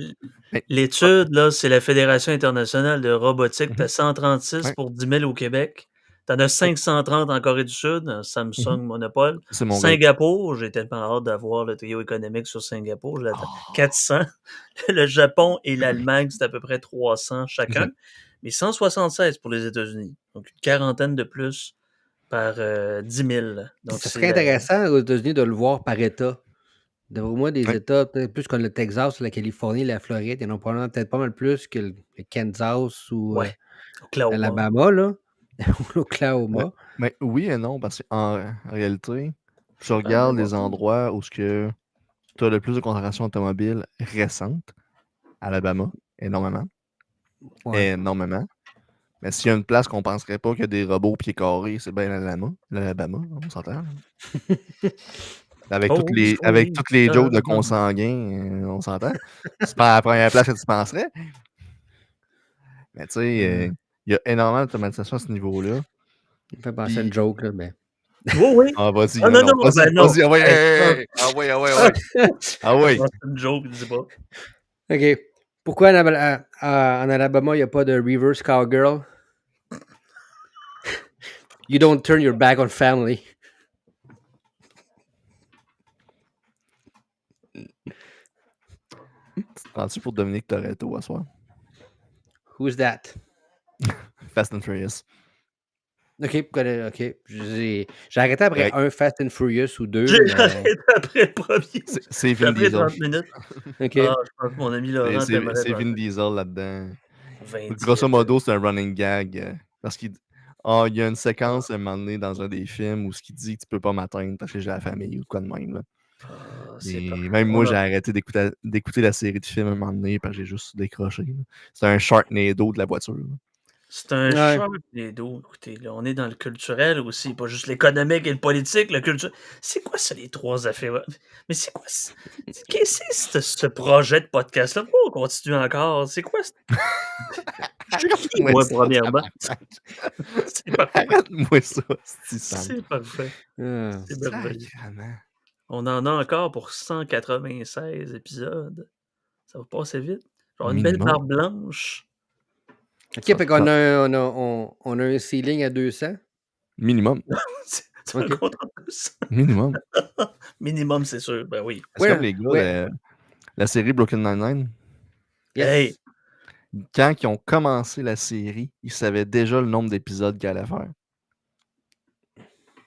l'étude, là, c'est la Fédération internationale de robotique. Tu as 136 pour 10 000 au Québec. Tu en as 530 en Corée du Sud, Samsung Monopole. c'est mon Singapour, j'ai tellement hâte d'avoir le trio économique sur Singapour. Je l'attends. 400. Le Japon et l'Allemagne, c'est à peu près 300 chacun. Exact. Mais 176 pour les États-Unis. Donc, une quarantaine de plus par 10 000. Donc, ce serait intéressant aux États-Unis de le voir par État. Au moins des États, peut-être plus comme le Texas, la Californie, la Floride, il y en a probablement peut-être pas mal plus que le Kansas ou l'Alabama, là, ou l'Oklahoma. Mais oui et non, parce qu'en réalité, je regarde les endroits où tu as le plus de concentration automobile récente. Alabama, énormément. Ouais. Énormément. Mais s'il y a une place qu'on penserait pas qu'il y a des robots pieds carrés, c'est bien l'Alabama, on s'entend. Avec toutes les jokes de consanguins, on s'entend. C'est pas la première place que tu penserais. Mais tu sais, il y a énormément d'automatisation à ce niveau-là. Il me fait penser à une joke, là, mais... Oui. Ah, vas-y. Ah, non, vas-y. Ah ouais. Ah ouais. C'est une joke, dis pas. OK. Pourquoi en Alabama, il n'y a pas de reverse cowgirl? You don't turn your back on family. Tu te prends-tu pour Dominique Toretto à soir? Who's that? Fast and Furious. OK. J'ai arrêté après un Fast and Furious ou deux. J'ai arrêté après le premier. C'est Vin Diesel. 30 minutes. OK. Je pense que mon ami Laurent... C'est Vin Diesel là-dedans. 28. Grosso modo, c'est un running gag. Parce qu'il y a une séquence à un moment donné dans un des films où ce qu'il dit que tu peux pas m'atteindre parce que j'ai la famille ou quoi de même. Là. Même moi, j'ai arrêté d'écouter la série de films à un moment donné parce que j'ai juste décroché. C'est un Sharknado de la voiture. Là. C'est un Sharknado. Écoutez, là, on est dans le culturel aussi, pas juste l'économique et le politique, le culturel. C'est quoi ça, les trois affaires? Mais c'est quoi ça? Qu'est-ce que c'est ce projet de podcast-là? Pourquoi on continue encore? C'est quoi ça? Moi, premièrement. C'est parfait. Arrête-moi ça, c'est parfait. C'est merveilleux. Sacrément. On en a encore pour 196 épisodes. Ça va passer vite. Genre une belle barbe blanche. OK, fait qu'on a un ceiling à 200. Minimum. C'est un contrat de 200. Minimum. Minimum, c'est sûr. Ben oui. C'est comme les gars de la série Brooklyn Nine-Nine. Yes. Hey. Quand ils ont commencé la série, ils savaient déjà le nombre d'épisodes qu'ils allaient faire.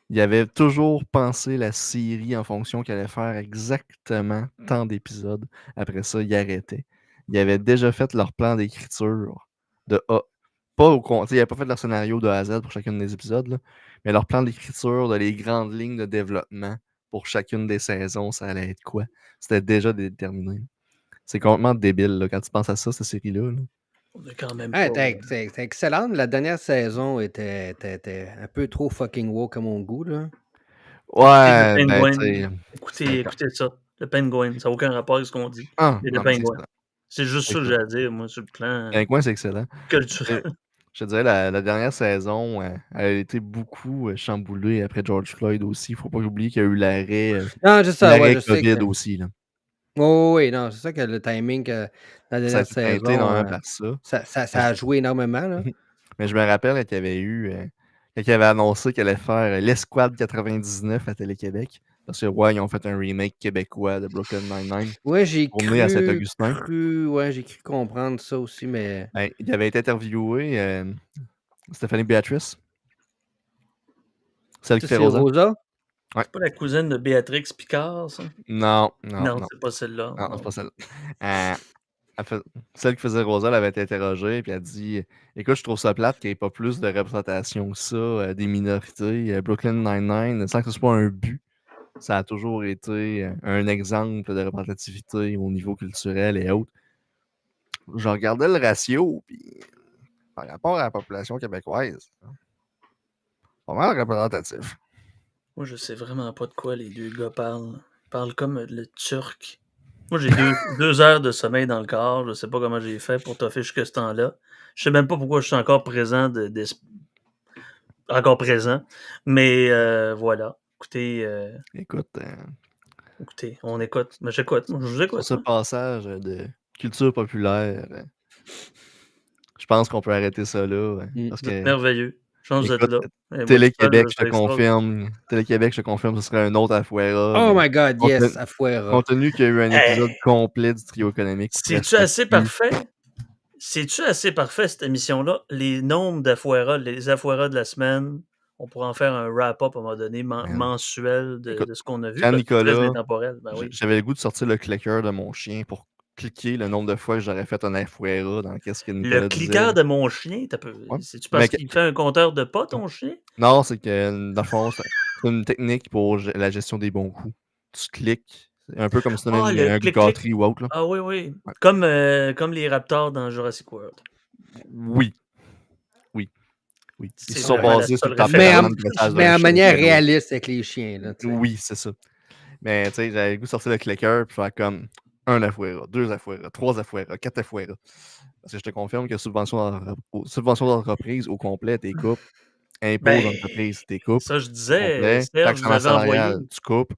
Ils avaient toujours pensé la série en fonction qu'elle allait faire exactement tant d'épisodes. Après ça, ils arrêtaient. Ils avaient déjà fait leur plan d'écriture de A. Ils n'avaient pas fait leur scénario de A à Z pour chacune des épisodes, là, mais leur plan d'écriture, de les grandes lignes de développement pour chacune des saisons, ça allait être quoi? C'était déjà déterminé. C'est complètement débile là, quand tu penses à ça, cette série-là. Là. On a quand même c'était excellent. La dernière saison était un peu trop fucking woke à mon goût. Là. Ouais, écoutez ça. Le Penguin. Ça n'a aucun rapport avec ce qu'on dit. Ah, Mais le non, mais c'est Penguin. excellent. C'est juste ça que j'ai à dire, moi, sur le plan Penguin, c'est excellent. culturel. Je te dirais, la dernière saison, elle a été beaucoup chamboulée après George Floyd aussi. Il ne faut pas oublier qu'il y a eu Non, c'est ça, ouais, l'arrêt je sais COVID que. aussi. Là. Oui, non, c'est ça que le timing dans la Ça a dernière été teinté saison, énormément par ça. ça a joué énormément, là. Mais je me rappelle quand il y avait quand il avait annoncé qu'elle allait faire l'Escouade 99 à Télé-Québec. Parce que, ouais, ils ont fait un remake québécois de Brooklyn Nine-Nine, Ouais, j'ai tourné à Saint-Augustin. j'ai cru comprendre ça aussi, mais. Ben, il avait été interviewé, Stéphanie Béatrice, celle qui Ça, fait c'est Rosa. Rosa? C'est pas la cousine de Béatrix Picard, ça? Non, C'est pas celle-là. Non, c'est pas celle-là. Celle qui faisait Rosa, elle avait été interrogée, puis elle dit écoute, je trouve ça plate qu'il n'y ait pas plus de représentation que ça, des minorités. Brooklyn Nine-Nine, sans que ce soit un but, ça a toujours été un exemple de représentativité au niveau culturel et autres. Je regardais le ratio, puis par rapport à la population québécoise, pas mal représentatif. Moi, je sais vraiment pas de quoi les deux gars parlent. Ils parlent comme le turc. Moi, j'ai 2 heures de sommeil dans le corps. Je sais pas comment j'ai fait pour toffer jusqu'à ce temps-là. Je sais même pas pourquoi je suis encore présent. Encore présent. Mais voilà. Écoutez, Écoute, on écoute. Mais j'écoute. Je vous écoute. sur ce passage de culture populaire, je pense qu'on peut arrêter ça là. Parce Vous êtes que, merveilleux. Chance d'être écoute, là. Et moi, Télé-Québec, tout je seul, te confirme. Télé-Québec, je te confirme, ce serait un autre Afuera. Oh Mais my God, compte, yes, Afuera. compte tenu qu'il y a eu un épisode Hey! complet du trio économique. C'est-tu assez parfait? C'est-tu assez parfait, cette émission-là? Les nombres d'Afuera, les Afuera de la semaine, on pourra en faire un wrap-up à un moment donné, mensuel Écoute, de ce qu'on a vu. quand Parce que c'est très Nicolas, intemporel. Ben oui. j'avais le goût de sortir le clicker de mon chien pour cliquer le nombre de fois que j'aurais fait un Afuera dans qu'est-ce que Nicolas Le disait. cliqueur de mon chien, Ouais. c'est-tu parce qu'il fait un compteur de pas, ton chien? Non, c'est que, dans le fond, c'est une technique pour la gestion des bons coups. Tu cliques, c'est un peu comme si tu Ah, le un clic-clic. gâterie ou autre. Là. Ah oui, oui. Ouais. Comme les raptors dans Jurassic World. Oui. Ils C'est sont vraiment la basés sur seule le tempérament de référence. dressage Mais d'un en chien. manière réaliste avec les chiens, là, tu sais. Oui, c'est ça. Mais tu sais, j'avais le goût de sortir le clicker et faire comme un Afuera, 2 Afuera, 3 Afuera, 4 Afuera. Parce que je te confirme que subvention d'entreprise au complet, tes coupes. Impôts Ben, d'entreprise, tes coupes. ça, je disais, Complet. Serge Taxe nous avait envoyé, salariale, tu coupes.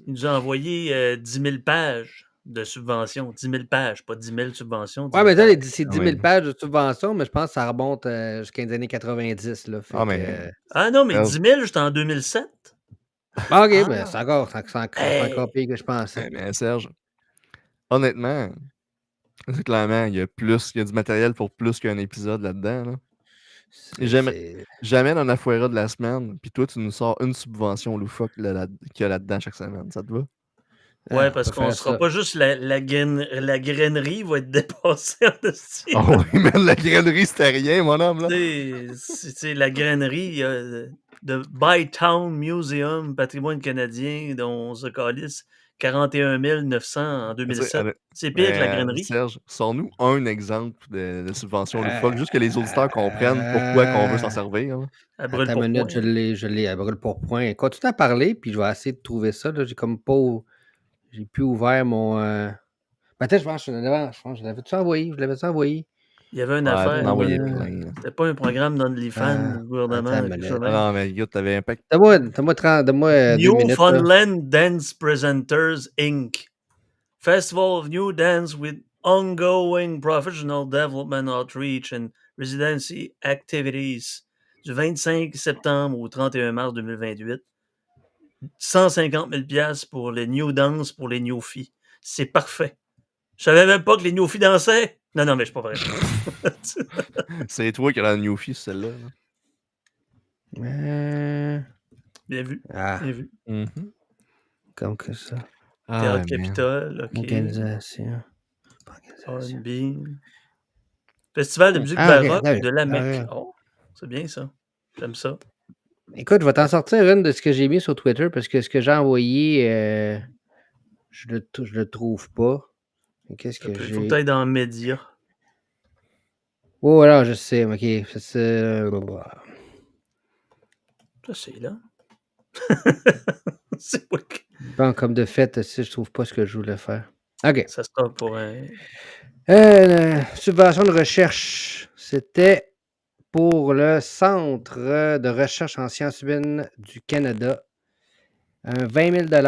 il nous a envoyé 10 000 pages de subventions. 10 000 pages, pas 10 000 subventions. 10 Ouais, 000 mais là, pages. c'est 10 Ah 000 ouais. pages de subventions, mais je pense que ça remonte jusqu'à les années 90. Là, fait Ah, que, mais. Ah non, mais Serge, 10 000, j'étais en 2007. ok, Ah, ben c'est encore hey. pire que je pensais. mais Serge, honnêtement, c'est clairement, il y a du matériel pour plus qu'un épisode là-dedans. Là. Jamais dans la foire de la semaine, puis toi, tu nous sors une subvention loufoque qu'il y a là-dedans chaque semaine. Ça te va? Ouais, Ah, on parce peut qu'on faire sera ça. pas juste la grainerie va être dépassée en esti. Oh oui, mais la grainerie, c'était rien, mon homme. Là. C'est la grainerie de Bytown Museum, patrimoine canadien, dont on se calisse 41 900 en 2007. C'est pire que la grainerie. Serge, sors-nous un exemple de subvention loufoque, juste que les auditeurs comprennent pourquoi qu'on veut s'en Euh, servir. Là. Elle brûle Attends pour une minute, point. je l'ai, à brûle pour point. Continue à parler, puis je vais essayer de trouver ça. Là. J'ai comme pas. J'ai plus ouvert mon. Peut-être, je pense que je l'avais-tu envoyé? Je l'avais-tu envoyé? Il y avait une Ouais, affaire. t'en envoyais plein. Là. C'était pas un programme d'OnlyFans du Attends gouvernement. une Quelque chose minute. de Ah même. non, mais gars, t'avais un pack. Donne-moi 2 minutes. Là. Newfoundland Dance Presenters Inc. Festival of New Dance with ongoing professional development outreach and residency activities du 25 septembre au 31 mars 2028. 150 000 $ pour les New Dance pour les New Filles. C'est parfait. Je savais même pas que les New Filles dansaient. Non, mais je suis pas vrai. C'est toi qui as la Newfie, celle-là. Là. Bien vu. Ah, Bien vu. Mm-hmm. comme que ça. Théâtre Capitole, OK. Organisation. R&B. Festival de musique Ok, baroque attends, de la Mecque. attends. Oh, c'est bien ça. J'aime ça. Écoute, je vais t'en sortir une de ce que j'ai mis sur Twitter parce que ce que j'ai envoyé, je le trouve pas. Qu'est-ce que Il faut j'ai? peut-être dans Média. Oh, voilà, je sais. Ok, Ça, c'est là. C'est pas... Bon, comme de fait, je trouve pas ce que je voulais faire. OK. Ça sera pour un. Subvention de recherche. C'était pour le Centre de recherche en sciences humaines du Canada. 20 000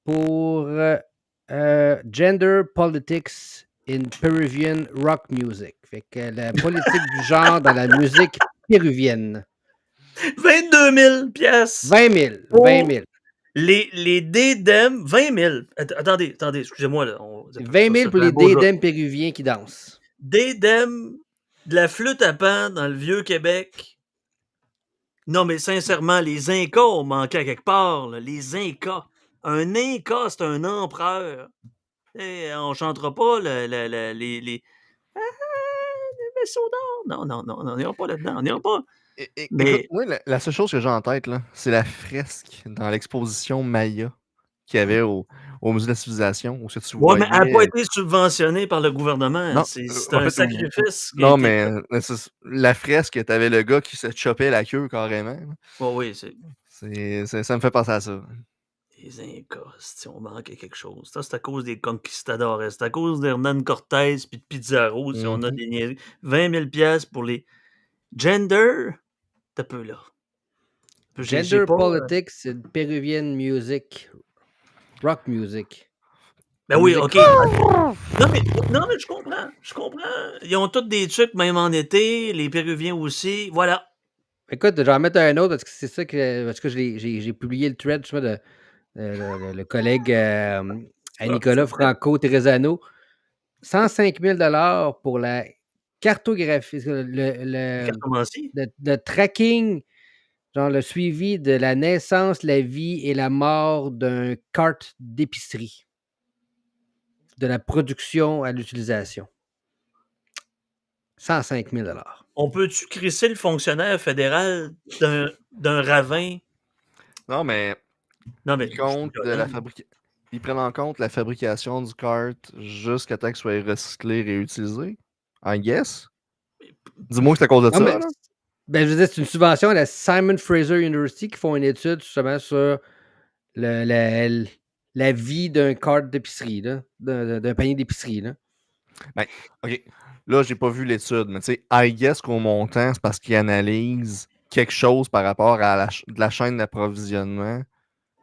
pour Gender Politics in Peruvian Rock Music. Fait que la politique du genre dans la musique péruvienne. 22 000 piastres 20 000. pour 20 000. les DDM. 20 000. Attendez, excusez-moi. Là, 20 000 pour les DDM péruviens qui dansent. DDM, de la flûte à pan dans le Vieux-Québec. Non, mais sincèrement, les Incas ont manqué à quelque part. Là. Les Incas. Un Inca, c'est un empereur. Et on chantera pas les vaisseaux d'or. Non, on n'ira pas là-dedans. On n'ira pas. Mais... Écoute, moi, la seule chose que j'ai en tête, là, c'est la fresque dans l'exposition Maya qu'il y avait au Musée de la Civilisation. Où tu ouais, mais elle n'a pas voyais... été subventionnée par le gouvernement. Non, C'est en un fait, sacrifice. non, mais la fresque, t'avais le gars qui se chopait la queue carrément. Oui, ça me fait penser à ça. Les Incas, si on manquait quelque chose. Ça, c'est à cause des conquistadors. C'est à cause d'Hernán Cortés puis de Pizarro si on a des niaiseries. 20 000 piastres pour les gender. T'as peu là. Gender Politics in Peruvian Music. Rock Music. Ben oui, OK. Non, mais je comprends. Ils ont tous des trucs, même en été. Les Péruviens aussi. Voilà. Écoute, je vais en mettre un autre parce que c'est ça que. Parce que j'ai publié le thread de le collègue à Nicolas Franco Terezano. 105 000 pour la cartographie, le tracking, genre le suivi de la naissance, la vie et la mort d'un cart d'épicerie. De la production à l'utilisation. 105 000 $. On peut-tu crisser le fonctionnaire fédéral d'un ravin? Non, mais ils prennent en compte la fabrication du kart jusqu'à temps qu'il soit recyclé et réutilisé. I guess. Dis-moi que c'est à cause de ça. Là. Ben, je veux dire, c'est une subvention à la Simon Fraser University qui font une étude justement sur la vie d'un cart d'épicerie, d'un panier d'épicerie. Là. Ben, OK. Là, j'ai pas vu l'étude, mais tu sais, I guess qu'au montant, c'est parce qu'ils analysent quelque chose par rapport à la chaîne d'approvisionnement,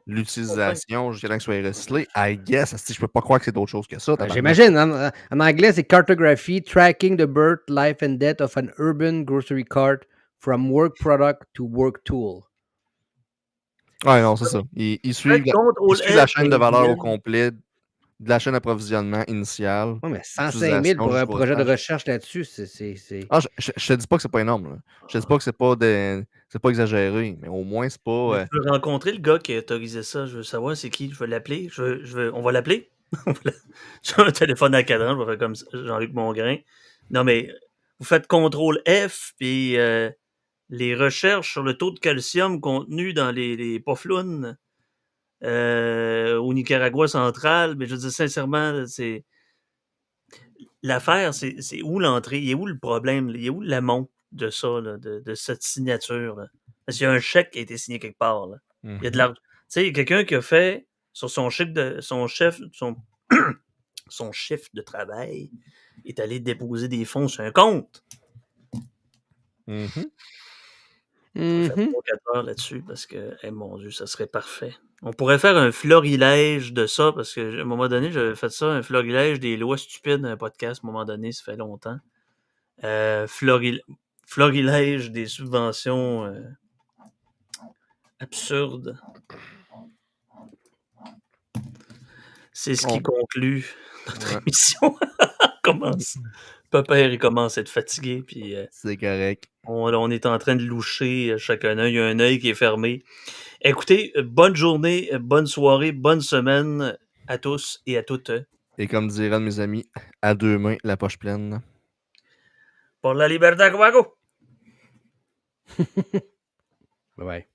l'utilisation jusqu'à temps que soit recyclé. I guess, je peux pas croire que c'est d'autre chose que ça. J'imagine. En anglais, c'est Cartography, Tracking the Birth, Life and Death of an Urban Grocery Cart from Work Product to Work Tool. Ouais, non, c'est ça. Ils suivent la chaîne de valeur au complet, de la chaîne d'approvisionnement initiale. Oui, mais 105 000 pour un projet de recherche là-dessus, c'est... Ah, je te dis pas que c'est pas énorme. Là. Je te dis pas que c'est pas exagéré, mais au moins, c'est pas... Je veux rencontrer le gars qui a autorisé ça. Je veux savoir c'est qui. Je veux l'appeler. On va l'appeler. J'ai un téléphone à cadran. Je vais faire comme Jean-Luc Mongrain. Non, mais vous faites CTRL F, puis les recherches sur le taux de calcium contenu dans les poflounes au Nicaragua central. Mais je veux dire, sincèrement, c'est... L'affaire, c'est où l'entrée? Il est où le problème? Il est où l'amont de ça, là, de cette signature? Là? Parce qu'il y a un chèque qui a été signé quelque part. Là. Il y a de l'argent. Tu sais, il y a quelqu'un qui a fait sur son chiffre de travail, est allé déposer des fonds sur un compte. On fait 3-4 heures là-dessus parce que, mon Dieu, ça serait parfait. On pourrait faire un florilège de ça parce qu'à un moment donné, j'avais fait ça, un florilège des lois stupides d'un podcast, à un moment donné, ça fait longtemps. Florilège des subventions absurdes. C'est ce qui conclut notre émission. Papa, il commence à être fatigué. Puis, c'est correct. On est en train de loucher chacun œil. Il y a un œil qui est fermé. Écoutez, bonne journée, bonne soirée, bonne semaine à tous et à toutes. Et comme diraient mes amis, à deux mains, la poche pleine. Pour la libertad, Guago! Bye bye.